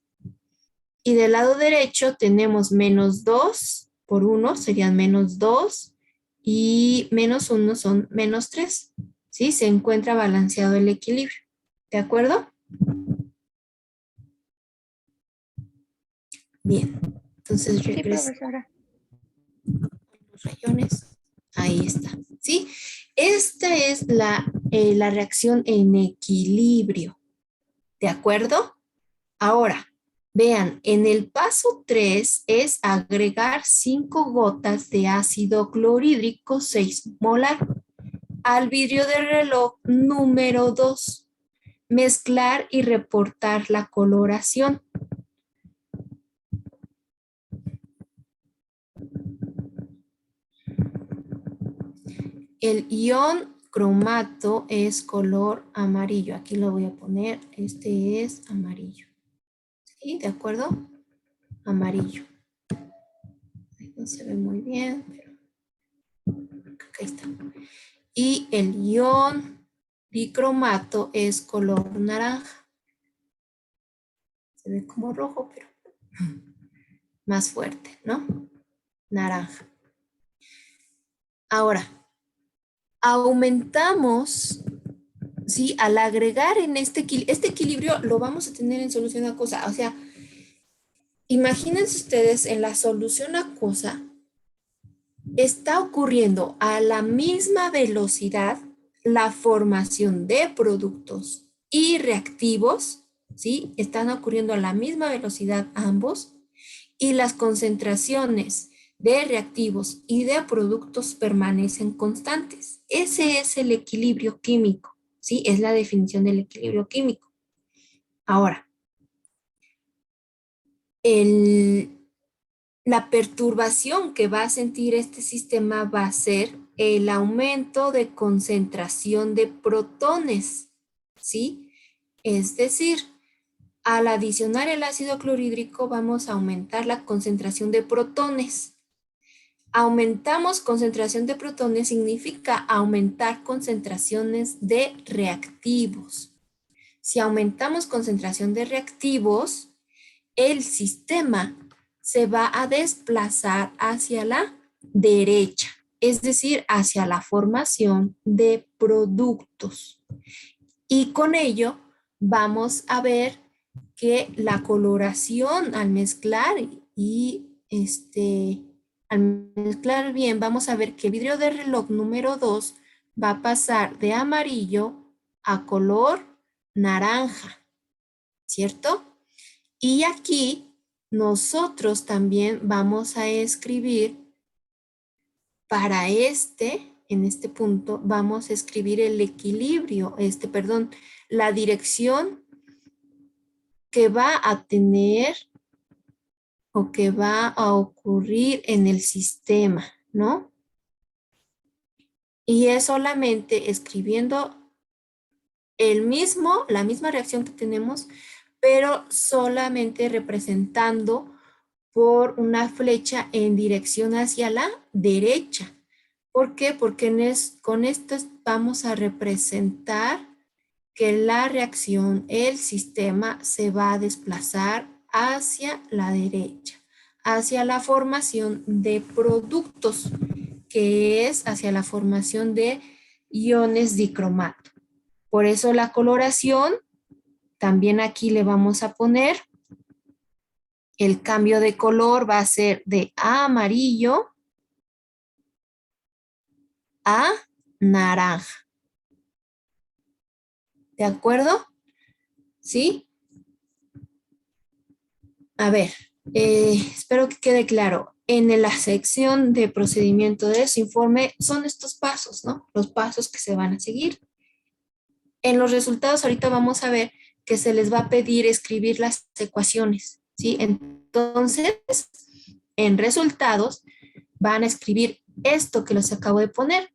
Y del lado derecho tenemos menos 2 por 1 serían menos 2 y menos 1 son menos 3. ¿Sí? Se encuentra balanceado el equilibrio. ¿De acuerdo? Bien. Entonces Sí, regreso profesora. los rayones. Ahí está. ¿Sí? Esta es la la reacción en equilibrio. ¿De acuerdo? Ahora, vean, en el paso 3 es agregar 5 gotas de ácido clorhídrico 6 molar al vidrio de reloj número 2. Mezclar y reportar la coloración. El ion cromato es color amarillo. Aquí lo voy a poner. Este es amarillo. ¿Sí? ¿De acuerdo? Amarillo. No se ve muy bien, pero acá está. Y el ion dicromato es color naranja. Se ve como rojo, pero más fuerte, ¿no? Naranja. Ahora, aumentamos, ¿sí? Al agregar en este equilibrio lo vamos a tener en solución acuosa. O sea, imagínense ustedes en la solución acuosa está ocurriendo a la misma velocidad la formación de productos y reactivos, ¿sí? Están ocurriendo a la misma velocidad ambos y las concentraciones de reactivos y de productos permanecen constantes. Ese es el equilibrio químico, ¿sí? Es la definición del equilibrio químico. Ahora, la perturbación que va a sentir este sistema va a ser el aumento de concentración de protones, ¿sí? Es decir, al adicionar el ácido clorhídrico vamos a aumentar la concentración de protones. Aumentamos concentración de protones significa aumentar concentraciones de reactivos. Si aumentamos concentración de reactivos, el sistema se va a desplazar hacia la derecha, es decir, hacia la formación de productos. Y con ello vamos a ver que la coloración al mezclar al mezclar bien, vamos a ver que el vidrio de reloj número 2 va a pasar de amarillo a color naranja, ¿cierto? Y aquí nosotros también vamos a escribir para en este punto, vamos a escribir el equilibrio, la dirección que va a tener o que va a ocurrir en el sistema, ¿no? Y es solamente escribiendo la misma reacción que tenemos, pero solamente representando por una flecha en dirección hacia la derecha. ¿Por qué? Porque con esto vamos a representar que la reacción, el sistema, se va a desplazar hacia la derecha, hacia la formación de productos, que es hacia la formación de iones dicromato. Por eso la coloración, también aquí le vamos a poner, el cambio de color va a ser de amarillo a naranja. ¿De acuerdo? ¿Sí? A ver, espero que quede claro. En la sección de procedimiento de su informe son estos pasos, ¿no? Los pasos que se van a seguir. En los resultados ahorita vamos a ver que se les va a pedir escribir las ecuaciones, ¿sí? Entonces, en resultados van a escribir esto que les acabo de poner,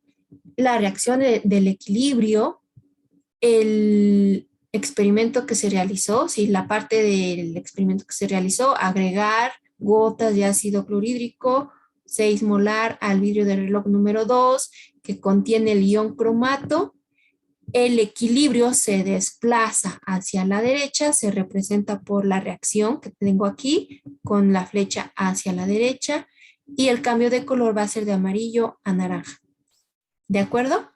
la reacción del equilibrio, el experimento que se realizó, ¿sí? La parte del experimento que se realizó, agregar gotas de ácido clorhídrico 6 molar al vidrio de reloj número 2 que contiene el ion cromato. El equilibrio se desplaza hacia la derecha, se representa por la reacción que tengo aquí con la flecha hacia la derecha y el cambio de color va a ser de amarillo a naranja. ¿De acuerdo?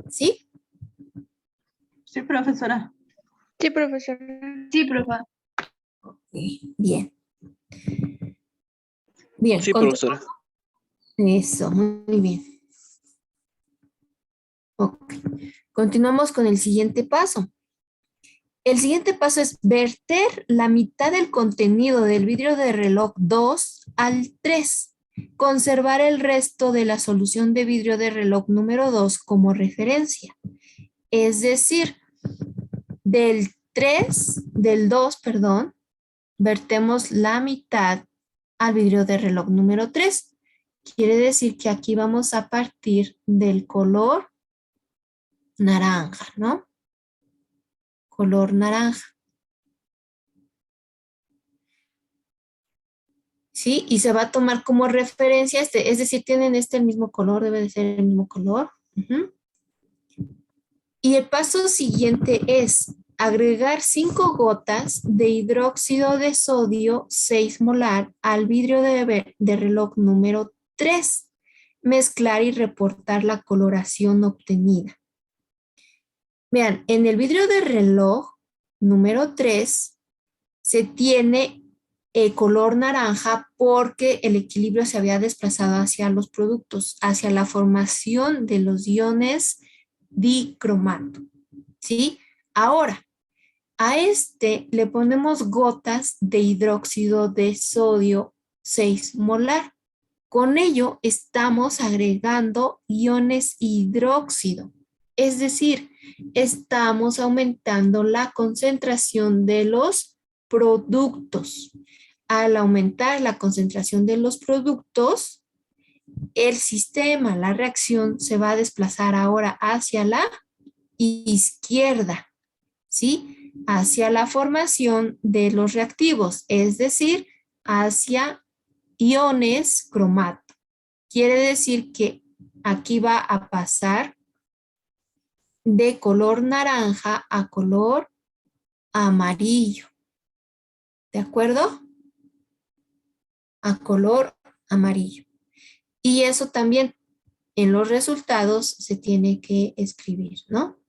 ¿Sí? Sí, profesora. Sí, profesora. Sí, profa. Bien. Bien, Sí, profesora. eso, muy bien. Continuamos con el siguiente paso. El siguiente paso es verter la mitad del contenido del vidrio de reloj 2 al 3. Conservar el resto de la solución de vidrio de reloj número 2 como referencia. Es decir, del 2, perdón, vertemos la mitad al vidrio de reloj número 3. Quiere decir que aquí vamos a partir del color naranja, ¿no? Color naranja. ¿Sí? Y se va a tomar como referencia es decir, tienen el mismo color, debe de ser el mismo color. Y el paso siguiente es agregar 5 gotas de hidróxido de sodio 6 molar al vidrio de reloj número 3. Mezclar y reportar la coloración obtenida. Vean, en el vidrio de reloj número 3 se tiene color naranja porque el equilibrio se había desplazado hacia los productos, hacia la formación de los iones dicromato, ¿sí? Ahora, a este le ponemos gotas de hidróxido de sodio 6 molar. Con ello estamos agregando iones hidróxido, es decir, estamos aumentando la concentración de los productos. Al aumentar la concentración de los productos, el sistema, la reacción se va a desplazar ahora hacia la izquierda, ¿sí? Hacia la formación de los reactivos, es decir, hacia iones cromato. Quiere decir que aquí va a pasar de color naranja a color amarillo. ¿De acuerdo? A color amarillo. Y eso también en los resultados se tiene que escribir, ¿no?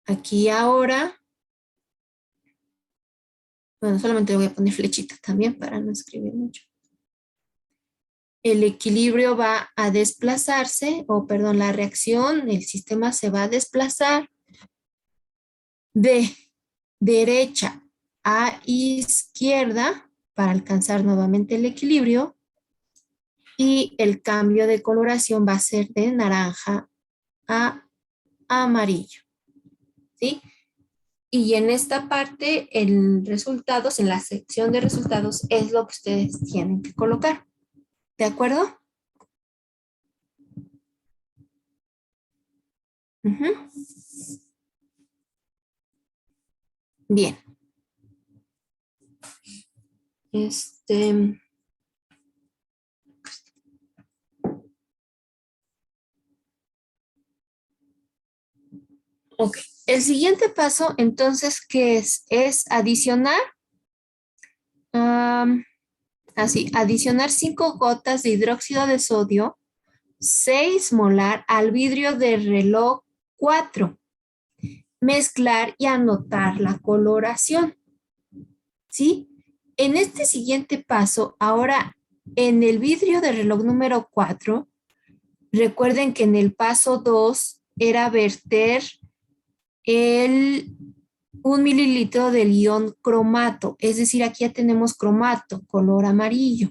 Aquí ahora, bueno, solamente voy a poner flechita también para no escribir mucho. El equilibrio va a desplazarse, la reacción, el sistema se va a desplazar de derecha a izquierda para alcanzar nuevamente el equilibrio y el cambio de coloración va a ser de naranja a amarillo, ¿sí? Y en esta parte, en la sección de resultados, es lo que ustedes tienen que colocar. ¿De acuerdo? Bien. Ok. El siguiente paso, entonces, ¿qué es? Es adicionar, adicionar 5 gotas de hidróxido de sodio 6 molar al vidrio de reloj 4. Mezclar y anotar la coloración. ¿Sí? En este siguiente paso, ahora en el vidrio de reloj número 4, recuerden que en el paso 2 era verter 1 mililitro del ion cromato, es decir, aquí ya tenemos cromato, color amarillo.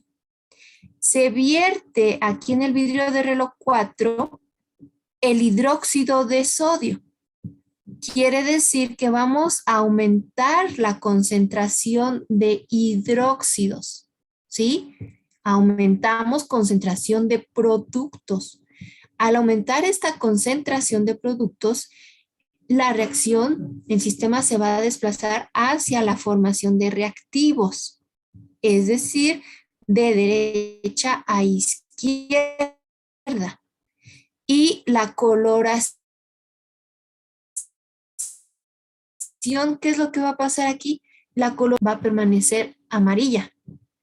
Se vierte aquí en el vidrio de reloj 4 el hidróxido de sodio. Quiere decir que vamos a aumentar la concentración de hidróxidos, ¿sí? Aumentamos concentración de productos. Al aumentar esta concentración de productos, la reacción, el sistema se va a desplazar hacia la formación de reactivos, es decir, de derecha a izquierda. Y la coloración, ¿qué es lo que va a pasar aquí? La color va a permanecer amarilla.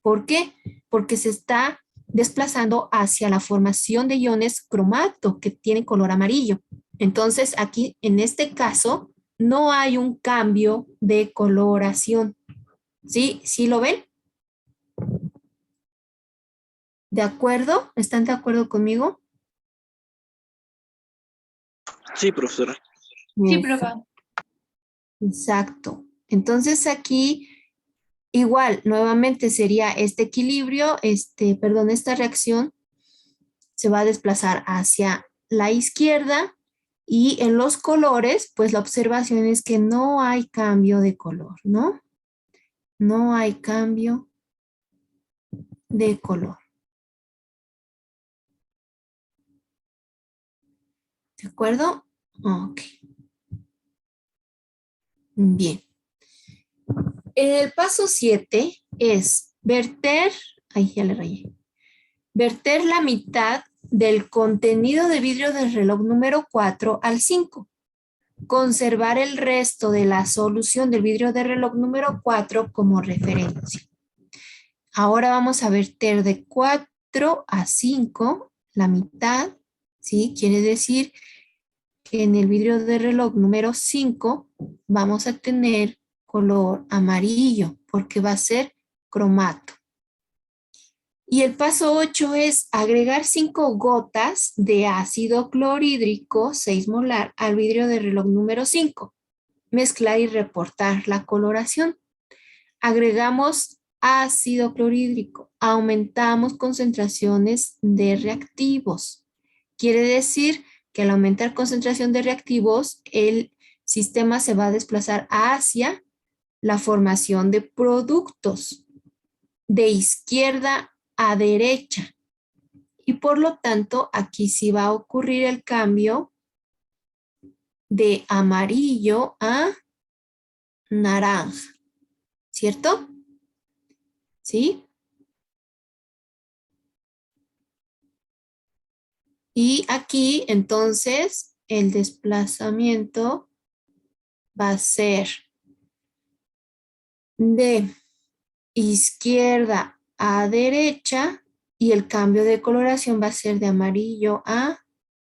¿Por qué? Porque se está desplazando hacia la formación de iones cromato que tienen color amarillo. Entonces, aquí, en este caso, no hay un cambio de coloración. ¿Sí? ¿Sí lo ven? ¿De acuerdo? ¿Están de acuerdo conmigo? Sí, profesora. Sí, profe. Exacto. Entonces aquí igual, nuevamente sería este equilibrio, esta reacción se va a desplazar hacia la izquierda y en los colores, pues la observación es que no hay cambio de color, ¿no? No hay cambio de color. ¿De acuerdo? Ok. Bien. El paso 7 es verter, ahí ya le rayé, verter la mitad del contenido de vidrio del reloj número 4 al 5. Conservar el resto de la solución del vidrio de reloj número 4 como referencia. Ahora vamos a verter de 4 a 5 la mitad, ¿sí? Quiere decir que en el vidrio de reloj número 5 vamos a tener color amarillo porque va a ser cromato. Y el paso 8 es agregar 5 gotas de ácido clorhídrico 6 molar al vidrio de reloj número 5. Mezclar y reportar la coloración. Agregamos ácido clorhídrico, aumentamos concentraciones de reactivos. Quiere decir que al aumentar concentración de reactivos, el sistema se va a desplazar hacia la formación de productos de izquierda a derecha. Y por lo tanto, aquí sí va a ocurrir el cambio de amarillo a naranja. ¿Cierto? ¿Sí? Y aquí, entonces, el desplazamiento va a ser de izquierda a derecha y el cambio de coloración va a ser de amarillo a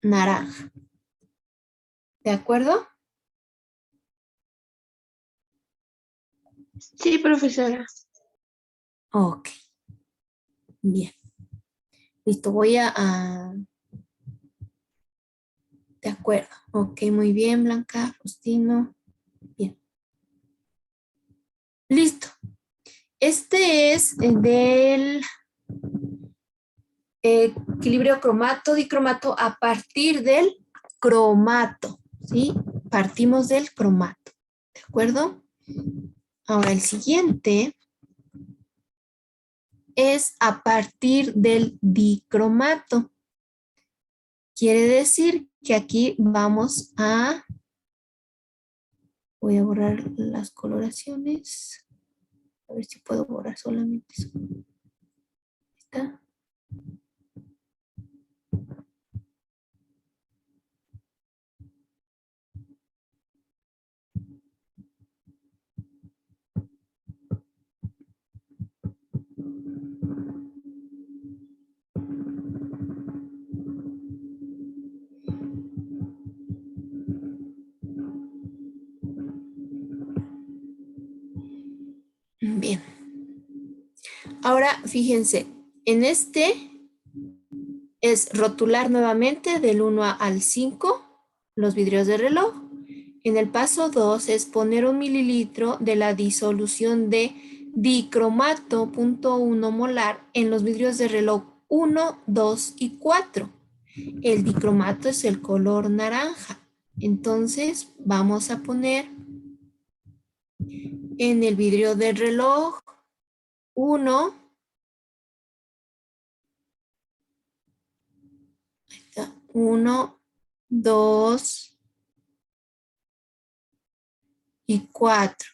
naranja. ¿De acuerdo? Sí, profesora. Ok. Bien. Listo, voy a... De acuerdo. Ok, muy bien, Blanca, Faustino. Bien. Listo. Este es del equilibrio cromato-dicromato a partir del cromato, ¿sí? Partimos del cromato, ¿de acuerdo? Ahora el siguiente es a partir del dicromato. Quiere decir que aquí vamos a... Voy a borrar las coloraciones. A ver si puedo borrar solamente eso. ¿Está? Bien. Ahora, fíjense, en este es rotular nuevamente del 1 al 5 los vidrios de reloj. En el paso 2 es poner 1 mililitro de la disolución de dicromato 0.1 molar en los vidrios de reloj 1, 2 y 4. El dicromato es el color naranja. Entonces vamos a poner en el vidrio del reloj 1, 1, 2 y 4,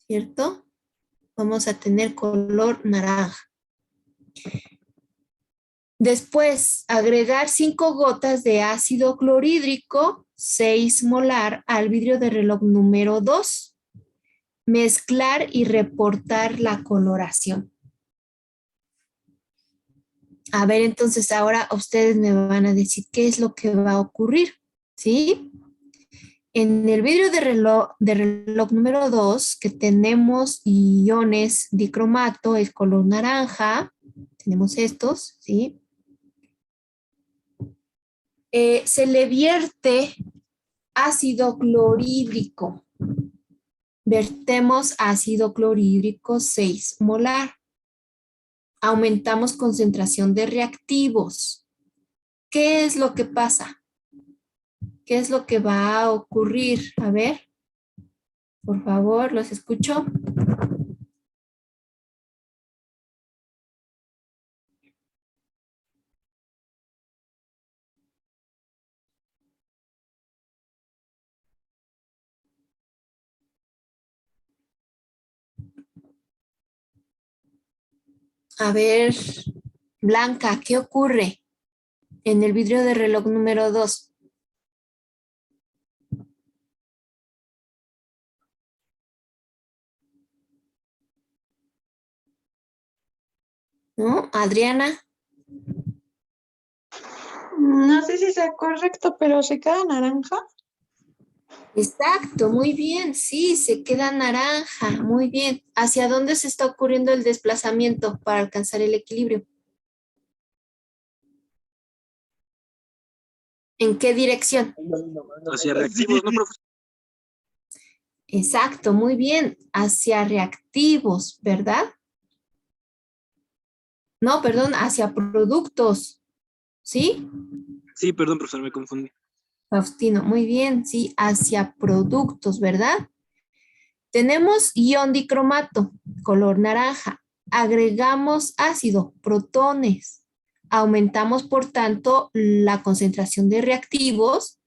¿cierto? Vamos a tener color naranja. Después, agregar 5 gotas de ácido clorhídrico 6 molar al vidrio de reloj número 2. Mezclar y reportar la coloración. A ver, entonces ahora ustedes me van a decir qué es lo que va a ocurrir, ¿sí? En el vidrio de reloj número 2, que tenemos iones dicromato, el color naranja, tenemos estos, ¿sí? se le vierte ácido clorhídrico. Vertemos ácido clorhídrico 6 molar. Aumentamos concentración de reactivos. ¿Qué es lo que pasa? ¿Qué es lo que va a ocurrir? A ver, por favor, los escucho. A ver, Blanca, ¿qué ocurre en el vidrio de reloj número 2? ¿No? Adriana. No sé si sea correcto, pero se queda naranja. Exacto, muy bien, sí, se queda naranja, muy bien. ¿Hacia dónde se está ocurriendo el desplazamiento para alcanzar el equilibrio? ¿En qué dirección? Hacia reactivos, ¿no, profesora? Exacto, muy bien, hacia reactivos, ¿verdad? No, perdón, hacia productos, ¿sí? Sí, perdón, profesor, me confundí. Faustino, muy bien, sí, hacia productos, ¿verdad? Tenemos ion dicromato, color naranja. Agregamos ácido, protones. Aumentamos, por tanto, la concentración de reactivos.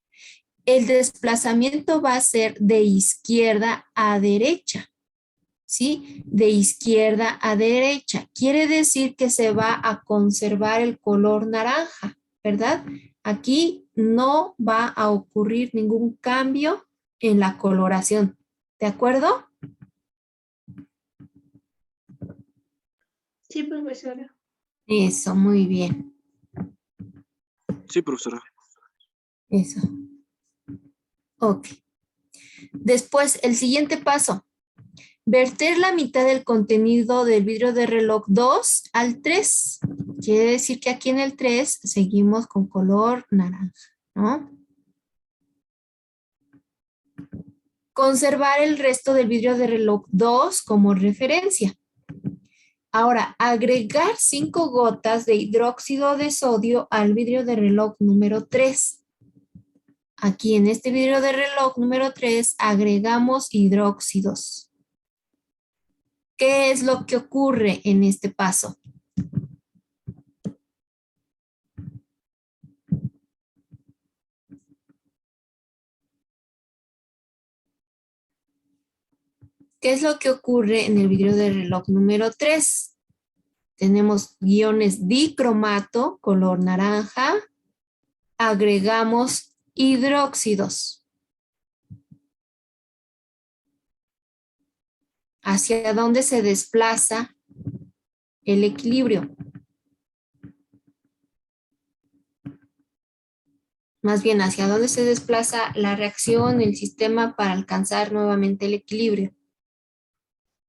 El desplazamiento va a ser de izquierda a derecha, ¿sí? De izquierda a derecha. Quiere decir que se va a conservar el color naranja, ¿verdad? Aquí no va a ocurrir ningún cambio en la coloración, ¿de acuerdo? Sí, profesora. Eso, muy bien. Sí, profesora. Eso. Ok. Después, el siguiente paso. Verter la mitad del contenido del vidrio de reloj 2 al 3. Quiere decir que aquí en el 3 seguimos con color naranja, ¿no? Conservar el resto del vidrio de reloj 2 como referencia. Ahora, agregar 5 gotas de hidróxido de sodio al vidrio de reloj número 3. Aquí en este vidrio de reloj número 3 agregamos hidróxidos. ¿Qué es lo que ocurre en este paso? ¿Qué es lo que ocurre en el vidrio de reloj número 3? Tenemos iones dicromato, color naranja. Agregamos hidróxidos. ¿Hacia dónde se desplaza el equilibrio? Más bien, ¿hacia dónde se desplaza la reacción, el sistema para alcanzar nuevamente el equilibrio?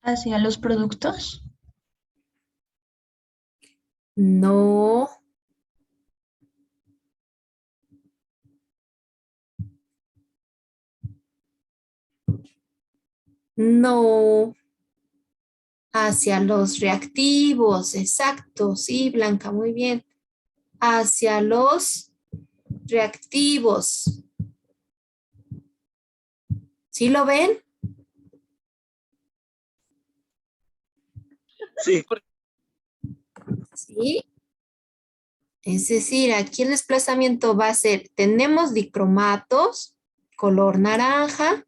¿Hacia los productos? No. No. Hacia los reactivos, exacto. Sí, Blanca, muy bien. Hacia los reactivos. ¿Sí lo ven? Sí. Sí. Es decir, aquí el desplazamiento va a ser, tenemos dicromatos, color naranja,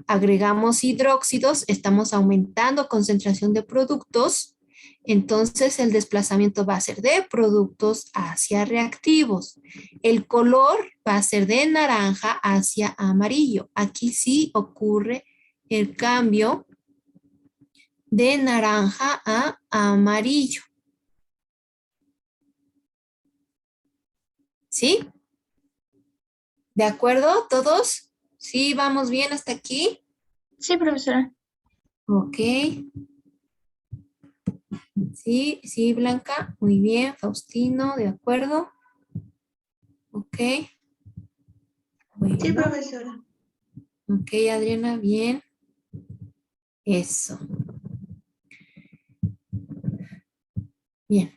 agregamos hidróxidos, estamos aumentando concentración de productos, entonces el desplazamiento va a ser de productos hacia reactivos. El color va a ser de naranja hacia amarillo. Aquí sí ocurre el cambio de naranja a amarillo. ¿Sí? ¿De acuerdo todos? ¿Sí vamos bien hasta aquí? Sí, profesora. Ok. Sí, sí, Blanca. Muy bien. Faustino, ¿de acuerdo? Ok. Sí, Bueno, profesora. ok, Adriana, bien. Eso. Bien.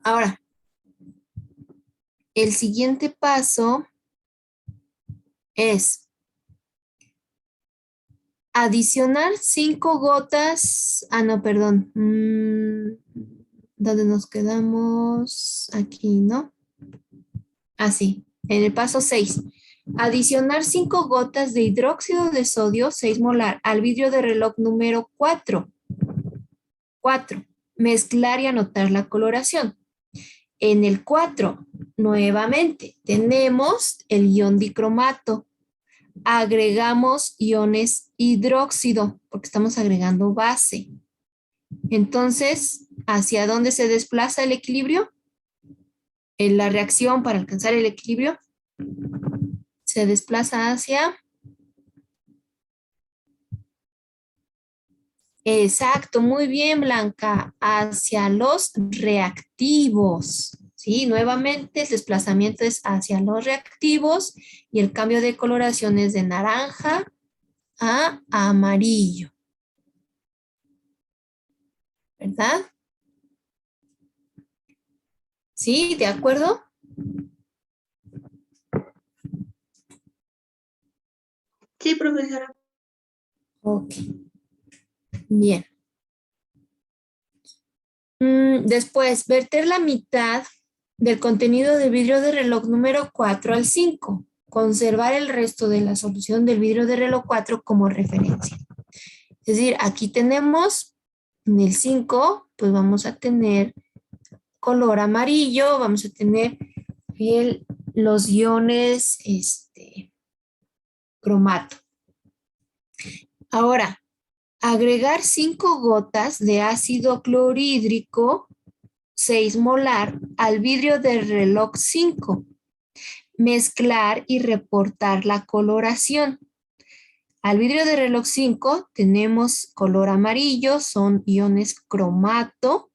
Ahora, el siguiente paso es adicionar 5 gotas. Ah, no, perdón. ¿Dónde nos quedamos? Aquí, ¿no? Así, en el paso 6. Adicionar 5 gotas de hidróxido de sodio 6 molar al vidrio de reloj número 4. 4. Mezclar y anotar la coloración. En el 4, nuevamente, tenemos el ion dicromato. Agregamos iones hidróxido, porque estamos agregando base. Entonces, ¿hacia dónde se desplaza el equilibrio? En la reacción para alcanzar el equilibrio, se desplaza hacia... Exacto, muy bien, Blanca, hacia los reactivos. Sí, nuevamente el desplazamiento es hacia los reactivos y el cambio de coloración es de naranja a amarillo. ¿Verdad? ¿Sí? ¿De acuerdo? Sí, profesora. Ok. Bien. Después, verter la mitad del contenido del vidrio de reloj número 4 al 5. Conservar el resto de la solución del vidrio de reloj 4 como referencia. Es decir, aquí tenemos en el 5, pues vamos a tener color amarillo, vamos a tener los iones cromato. Ahora, agregar 5 gotas de ácido clorhídrico 6 molar al vidrio del reloj 5. Mezclar y reportar la coloración. Al vidrio de reloj 5 tenemos color amarillo, son iones cromato.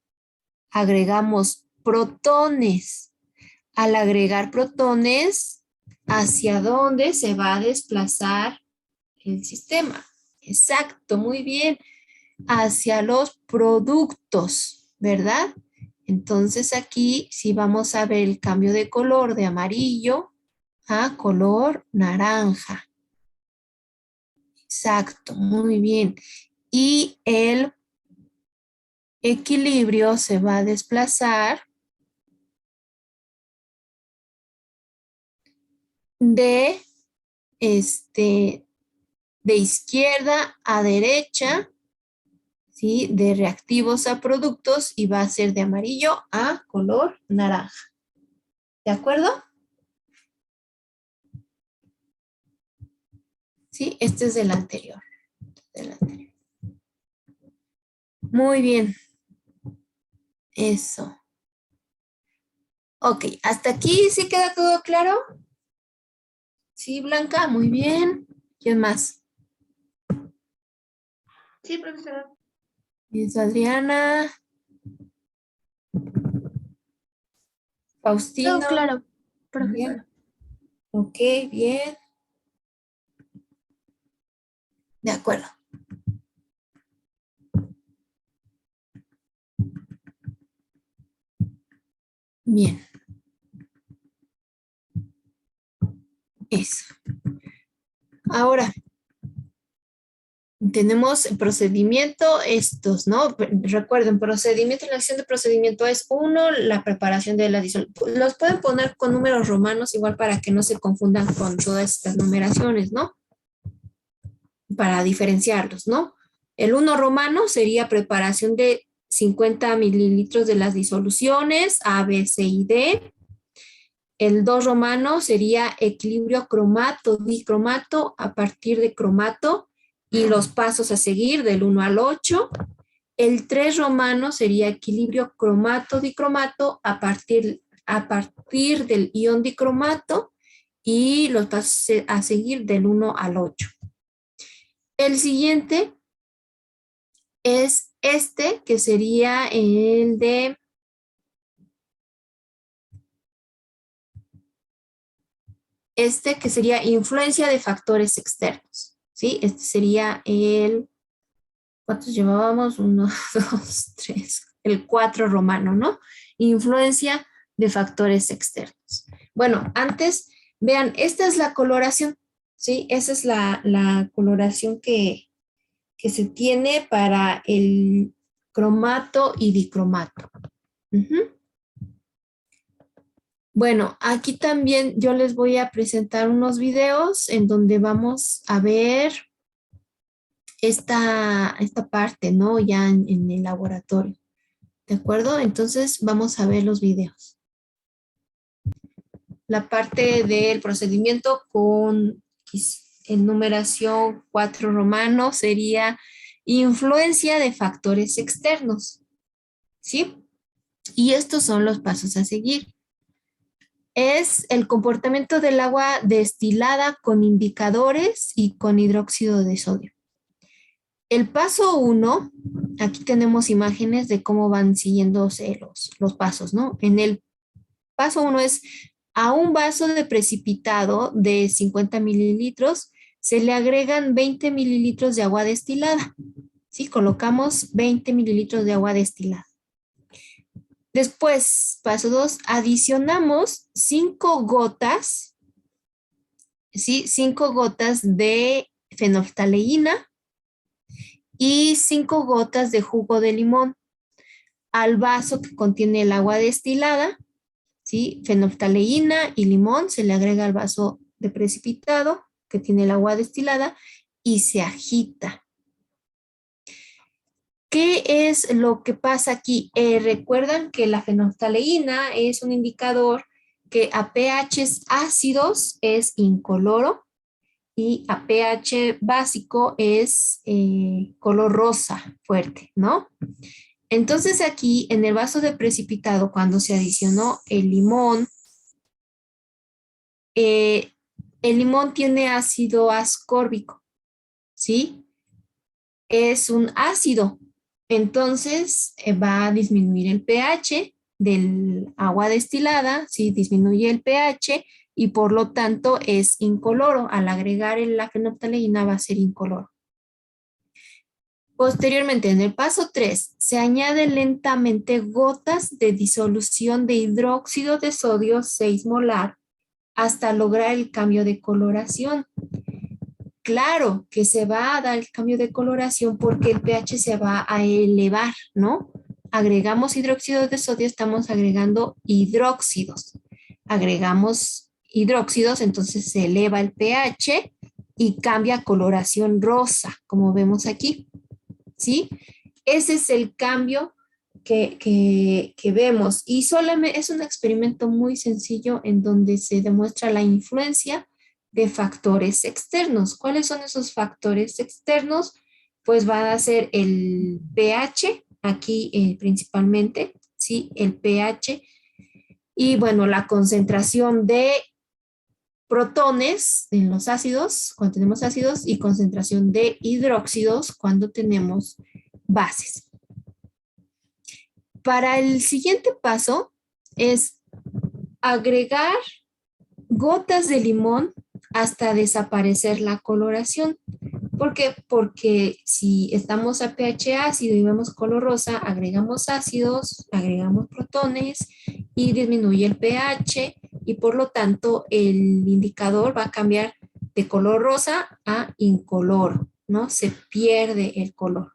Agregamos protones. Al agregar protones, ¿hacia dónde se va a desplazar el sistema? Exacto, muy bien. Hacia los productos, ¿verdad? Entonces aquí sí vamos a ver el cambio de color de amarillo a color naranja. Exacto, muy bien. Y el equilibrio se va a desplazar de, de izquierda a derecha, ¿sí? De reactivos a productos y va a ser de amarillo a color naranja. ¿De acuerdo? Sí, este es del anterior. Muy bien. Eso. Ok, ¿hasta aquí sí queda todo claro? Sí, Blanca, muy bien. ¿Quién más? Sí, profesora. Es Adriana. Todo Faustino. claro, Bien. profesora. Ok, bien. De acuerdo. Bien. Eso. Ahora, tenemos el procedimiento estos, ¿no? Recuerden, procedimiento, la acción de procedimiento es uno, la preparación de la disolución. Los pueden poner con números romanos igual para que no se confundan con todas estas numeraciones, ¿no? Para diferenciarlos, ¿no? El 1 romano sería preparación de 50 mililitros de las disoluciones A, B, C y D. El 2 romano sería equilibrio cromato-dicromato a partir de cromato y los pasos a seguir del 1 al 8. El 3 romano sería equilibrio cromato-dicromato a partir del ion dicromato y los pasos a seguir del 1 al 8. El siguiente es este, que sería el de este que sería influencia de factores externos, ¿sí? Este sería el, ¿cuántos llevábamos? 1, 2, 3, el 4 romano, ¿no? Influencia de factores externos. Bueno, antes, vean, esta es la coloración, ¿sí? Esa es la coloración que se tiene para el cromato y dicromato. Bueno, aquí también yo les voy a presentar unos videos en donde vamos a ver esta parte, ¿no? Ya en el laboratorio. ¿De acuerdo? Entonces vamos a ver los videos. La parte del procedimiento con en numeración 4 romano sería influencia de factores externos, ¿sí? Y estos son los pasos a seguir. Es el comportamiento del agua destilada con indicadores y con hidróxido de sodio. El paso 1, aquí tenemos imágenes de cómo van siguiéndose los pasos, ¿no? En el paso 1 es a un vaso de precipitado de 50 mililitros, se le agregan 20 mililitros de agua destilada. ¿Sí? Colocamos 20 mililitros de agua destilada. Después, paso 2, adicionamos 5 gotas, ¿sí? 5 gotas de fenolftaleína y 5 gotas de jugo de limón al vaso que contiene el agua destilada, ¿sí? Fenolftaleína y limón se le agrega al vaso de precipitado que tiene el agua destilada y se agita. ¿Qué es lo que pasa aquí? Recuerdan que la fenolftaleína es un indicador que a pH ácidos es incoloro y a pH básico es color rosa fuerte, ¿no? Entonces aquí en el vaso de precipitado, cuando se adicionó el limón tiene ácido ascórbico, ¿sí? Es un ácido. Entonces va a disminuir el pH del agua destilada, ¿sí? Disminuye el pH y por lo tanto es incoloro. Al agregar la fenolftaleína va a ser incoloro. Posteriormente, en el paso 3, se añade lentamente gotas de disolución de hidróxido de sodio 6 molar hasta lograr el cambio de coloración. Claro que se va a dar el cambio de coloración porque el pH se va a elevar, ¿no? Agregamos hidróxido de sodio, estamos agregando hidróxidos. Agregamos hidróxidos, entonces se eleva el pH y cambia coloración rosa, como vemos aquí, ¿sí? Ese es el cambio que vemos y solamente es un experimento muy sencillo en donde se demuestra la influencia de factores externos. ¿Cuáles son esos factores externos? Pues van a ser el pH, aquí principalmente, ¿sí? El pH y bueno, la concentración de protones en los ácidos, cuando tenemos ácidos, y concentración de hidróxidos cuando tenemos bases. Para el siguiente paso es agregar gotas de limón hasta desaparecer la coloración. ¿Por qué? Porque si estamos a pH ácido y vemos color rosa, agregamos ácidos, agregamos protones y disminuye el pH y por lo tanto el indicador va a cambiar de color rosa a incoloro, ¿no? Se pierde el color.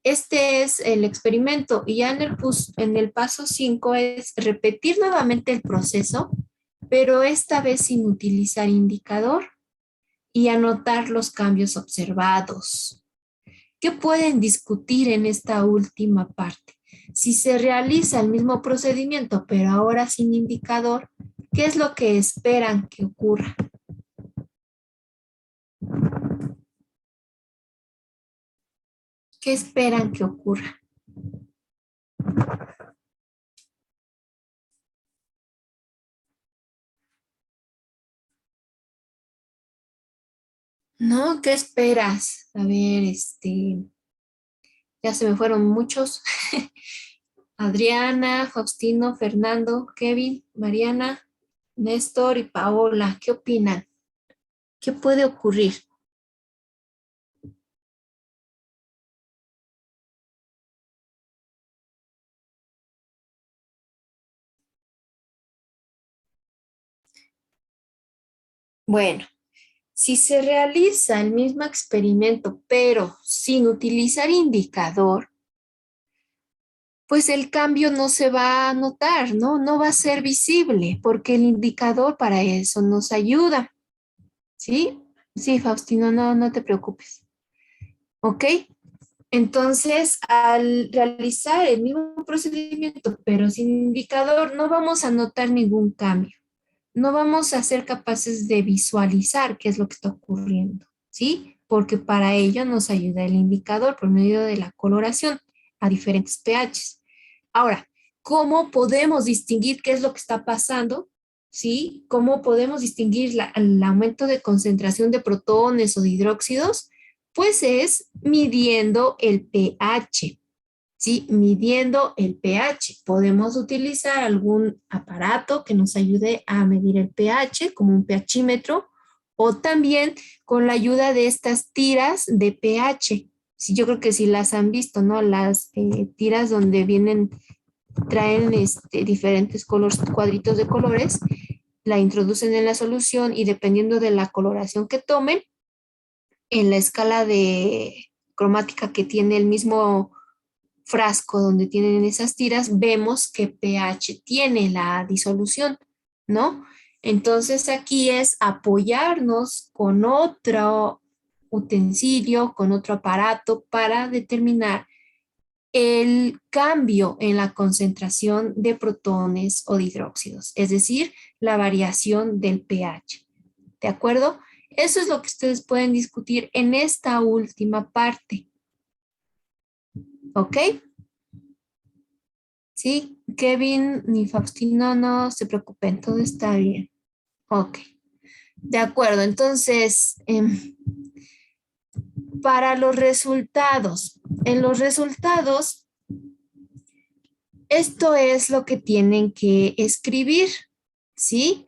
Este es el experimento y ya en el paso 5 es repetir nuevamente el proceso, pero esta vez sin utilizar indicador y anotar los cambios observados. ¿Qué pueden discutir en esta última parte? Si se realiza el mismo procedimiento, pero ahora sin indicador, ¿qué es lo que esperan que ocurra? ¿Qué esperan que ocurra? No, ¿qué esperas? A ver, ya se me fueron muchos. Adriana, Faustino, Fernando, Kevin, Mariana, Néstor y Paola, ¿qué opinan? ¿Qué puede ocurrir? Bueno, si se realiza el mismo experimento, pero sin utilizar indicador, pues el cambio no se va a notar, ¿no? No va a ser visible, porque el indicador para eso nos ayuda, ¿sí? Sí, Faustino, no te preocupes. ¿Ok? Entonces, al realizar el mismo procedimiento, pero sin indicador, no vamos a notar ningún cambio. No vamos a ser capaces de visualizar qué es lo que está ocurriendo, ¿sí? Porque para ello nos ayuda el indicador por medio de la coloración a diferentes pHs. Ahora, ¿cómo podemos distinguir qué es lo que está pasando? ¿Sí? ¿Cómo podemos distinguir el aumento de concentración de protones o de hidróxidos? Pues es midiendo el pH. ¿Sí? Midiendo el pH. Podemos utilizar algún aparato que nos ayude a medir el pH, como un pHímetro, o también con la ayuda de estas tiras de pH. Sí, yo creo que si las han visto, ¿no? Las tiras donde traen diferentes cuadritos de colores, la introducen en la solución y dependiendo de la coloración que tomen, en la escala de cromática que tiene el mismo frasco donde tienen esas tiras, vemos qué pH tiene la disolución, ¿no? Entonces aquí es apoyarnos con otro utensilio, con otro aparato para determinar el cambio en la concentración de protones o de hidróxidos, es decir, la variación del pH. ¿De acuerdo? Eso es lo que ustedes pueden discutir en esta última parte. ¿Ok? Sí, Kevin ni Faustino, no se preocupen, todo está bien. Ok, de acuerdo. Entonces, para los resultados, en los resultados, esto es lo que tienen que escribir, ¿sí?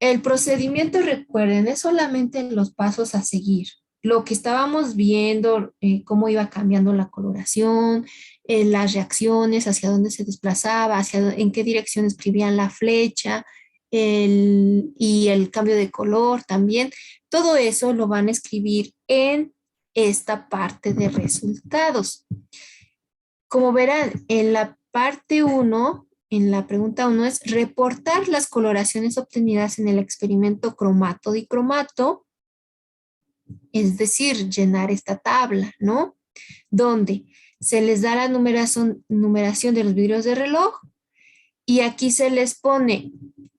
El procedimiento, recuerden, es solamente los pasos a seguir. Lo que estábamos viendo, cómo iba cambiando la coloración, las reacciones, hacia dónde se desplazaba, en qué dirección escribían la flecha, y el cambio de color también. Todo eso lo van a escribir en esta parte de resultados. Como verán, en la parte 1, en la pregunta 1 es reportar las coloraciones obtenidas en el experimento cromato-dicromato, es decir, llenar esta tabla, ¿no? Donde se les da la numeración de los vidrios de reloj y aquí se les pone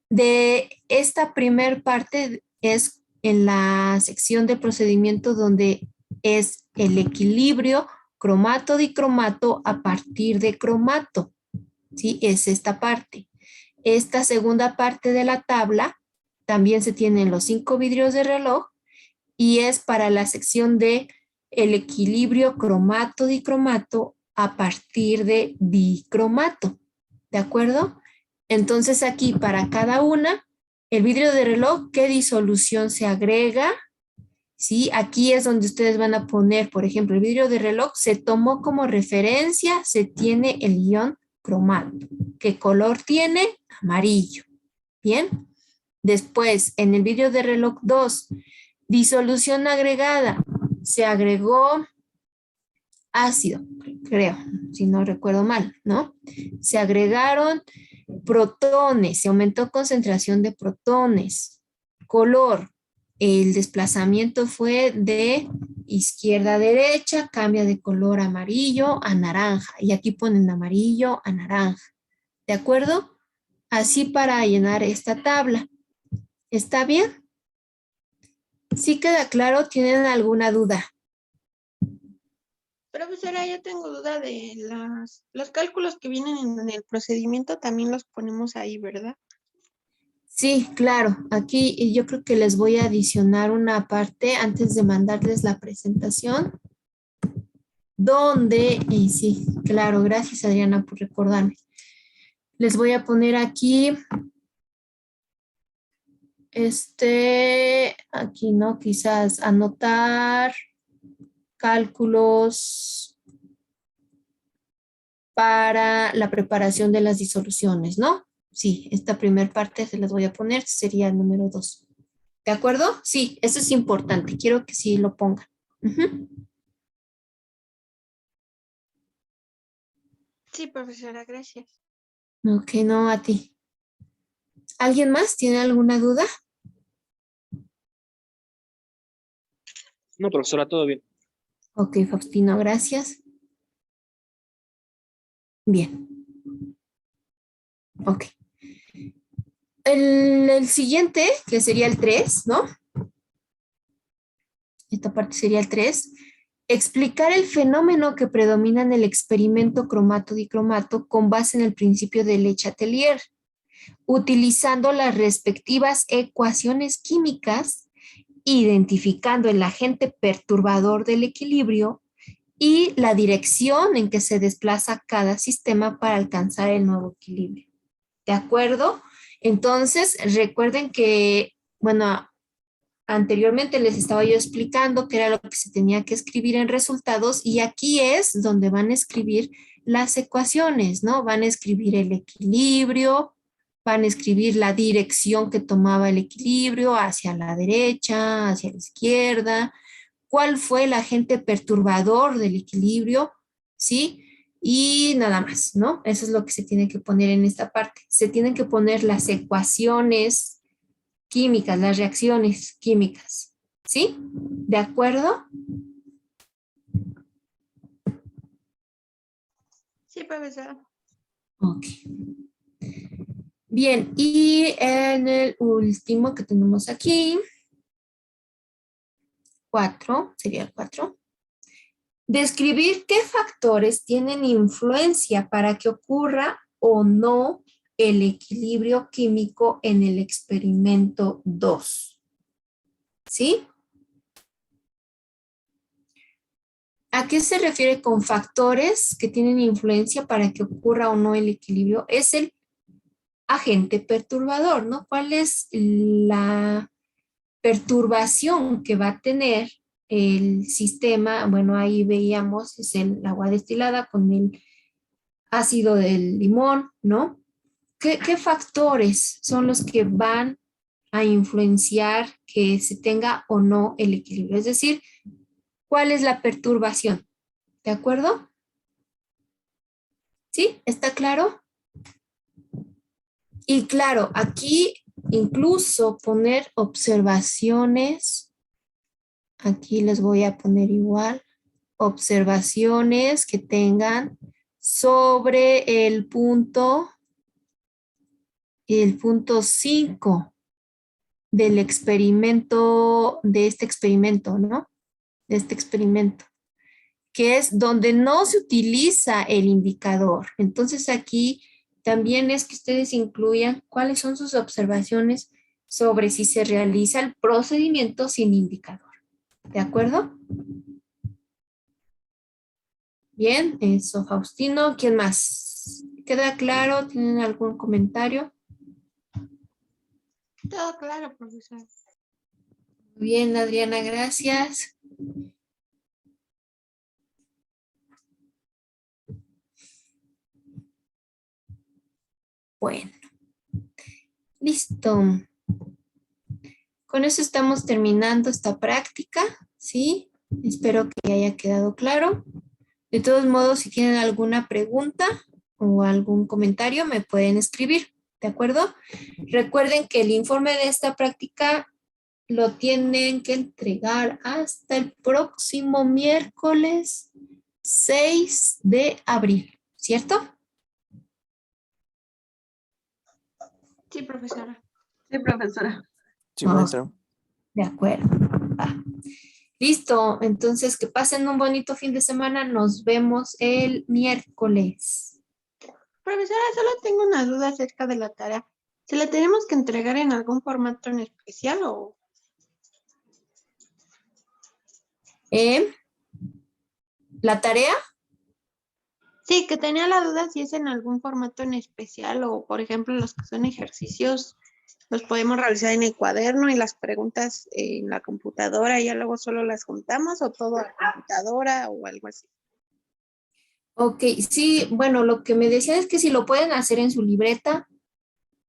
de esta primer parte es en la sección de procedimiento donde es el equilibrio cromato-dicromato a partir de cromato, ¿sí? Es esta parte. Esta segunda parte de la tabla también se tienen los 5 vidrios de reloj y es para la sección de el equilibrio cromato-dicromato a partir de dicromato, ¿de acuerdo? Entonces aquí para cada una, el vidrio de reloj, ¿qué disolución se agrega? ¿Sí? Aquí es donde ustedes van a poner, por ejemplo, el vidrio de reloj se tomó como referencia, se tiene el ion cromato. ¿Qué color tiene? Amarillo. Bien. Después, en el vidrio de reloj 2, disolución agregada, se agregó ácido, creo, si no recuerdo mal, ¿no? Se agregaron protones, se aumentó concentración de protones. Color, el desplazamiento fue de izquierda a derecha, cambia de color amarillo a naranja. Y aquí ponen amarillo a naranja. ¿De acuerdo? Así para llenar esta tabla. ¿Está bien? ¿Sí queda claro? ¿Tienen alguna duda? Profesora, yo tengo duda de los cálculos que vienen en el procedimiento, también los ponemos ahí, ¿verdad? Sí, claro. Aquí yo creo que les voy a adicionar una parte antes de mandarles la presentación, donde, sí, claro, gracias Adriana por recordarme. Les voy a poner aquí Aquí no, quizás anotar cálculos para la preparación de las disoluciones, ¿no? Sí, esta primera parte se las voy a poner, sería el número 2. ¿De acuerdo? Sí, eso es importante. Quiero que sí lo pongan. Ujú. Sí, profesora, gracias. Ok, no, a ti. ¿Alguien más tiene alguna duda? No, profesora, todo bien. Ok, Faustino, gracias. Bien. Ok. El siguiente, que sería el 3, ¿no? Esta parte sería el 3. Explicar el fenómeno que predomina en el experimento cromato-dicromato con base en el principio de Le Chatelier, utilizando las respectivas ecuaciones químicas, identificando el agente perturbador del equilibrio y la dirección en que se desplaza cada sistema para alcanzar el nuevo equilibrio. ¿De acuerdo? Entonces, recuerden que, bueno, anteriormente les estaba yo explicando qué era lo que se tenía que escribir en resultados y aquí es donde van a escribir las ecuaciones, ¿no? Van a escribir el equilibrio, van a escribir la dirección que tomaba el equilibrio hacia la derecha, hacia la izquierda, cuál fue el agente perturbador del equilibrio, ¿sí? Y nada más, ¿no? Eso es lo que se tiene que poner en esta parte. Se tienen que poner las ecuaciones químicas, las reacciones químicas, ¿sí? ¿De acuerdo? Sí, profesora. Ok. Bien, y en el último que tenemos aquí, 4, sería el 4. Describir qué factores tienen influencia para que ocurra o no el equilibrio químico en el experimento 2. ¿Sí? ¿A qué se refiere con factores que tienen influencia para que ocurra o no el equilibrio? Es el agente perturbador, ¿no? ¿Cuál es la perturbación que va a tener el sistema? Bueno, ahí veíamos, es el agua destilada con el ácido del limón, ¿no? ¿Qué factores son los que van a influenciar que se tenga o no el equilibrio? Es decir, ¿cuál es la perturbación? ¿De acuerdo? ¿Sí? ¿Está claro? Y claro, aquí incluso poner observaciones, aquí les voy a poner igual, observaciones que tengan sobre el punto 5 del experimento, de este experimento, ¿no? De este experimento, que es donde no se utiliza el indicador. Entonces aquí también es que ustedes incluyan cuáles son sus observaciones sobre si se realiza el procedimiento sin indicador. ¿De acuerdo? Bien, eso, Faustino. ¿Quién más? ¿Queda claro? ¿Tienen algún comentario? Todo claro, profesora. Bien, Adriana, gracias. Bueno, listo. Con eso estamos terminando esta práctica, ¿sí? Espero que haya quedado claro. De todos modos, si tienen alguna pregunta o algún comentario, me pueden escribir, ¿de acuerdo? Recuerden que el informe de esta práctica lo tienen que entregar hasta el próximo miércoles 6 de abril, ¿cierto? Sí, profesora. Sí, profesora. Sí, Ah, maestra. de acuerdo. Va. Listo, entonces que pasen un bonito fin de semana. Nos vemos el miércoles. Profesora, solo tengo una duda acerca de la tarea. ¿Se la tenemos que entregar en algún formato en especial o...? La tarea, Sí, que tenía la duda si es en algún formato en especial o, por ejemplo, los que son ejercicios Los podemos realizar en el cuaderno y las preguntas en la computadora y ya luego solo las juntamos o todo a la computadora o algo así. Ok, sí, bueno, lo que me decían es que si lo pueden hacer en su libreta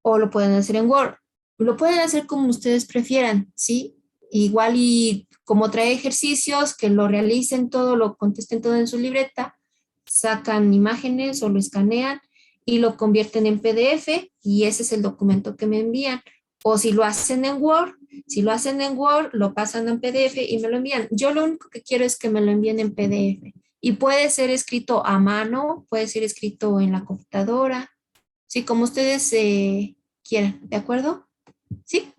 o lo pueden hacer en Word. Lo pueden hacer como ustedes prefieran, ¿sí? Igual y como trae ejercicios, que lo realicen todo, lo contesten todo en su libreta, sacan imágenes o lo escanean y lo convierten en PDF y ese es el documento que me envían. O si lo hacen en Word, si lo hacen en Word, lo pasan en PDF y me lo envían. Yo lo único que quiero es que me lo envíen en PDF. Y puede ser escrito a mano, puede ser escrito en la computadora, sí, como ustedes quieran, ¿de acuerdo? Sí.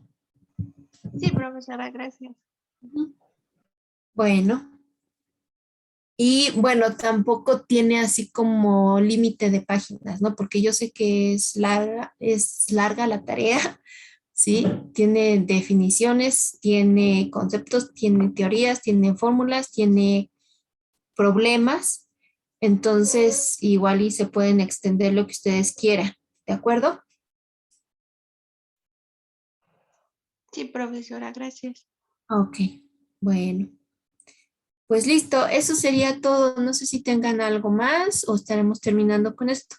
Sí, profesora, gracias. Ujú. Bueno, y bueno, tampoco tiene así como límite de páginas, ¿no? Porque yo sé que es larga la tarea, ¿sí? Tiene definiciones, tiene conceptos, tiene teorías, tiene fórmulas, tiene problemas. Entonces, igual y se pueden extender lo que ustedes quieran, ¿de acuerdo? Sí, profesora, gracias. Ok, bueno. Pues listo, eso sería todo. No sé si tengan algo más o estaremos terminando con esto.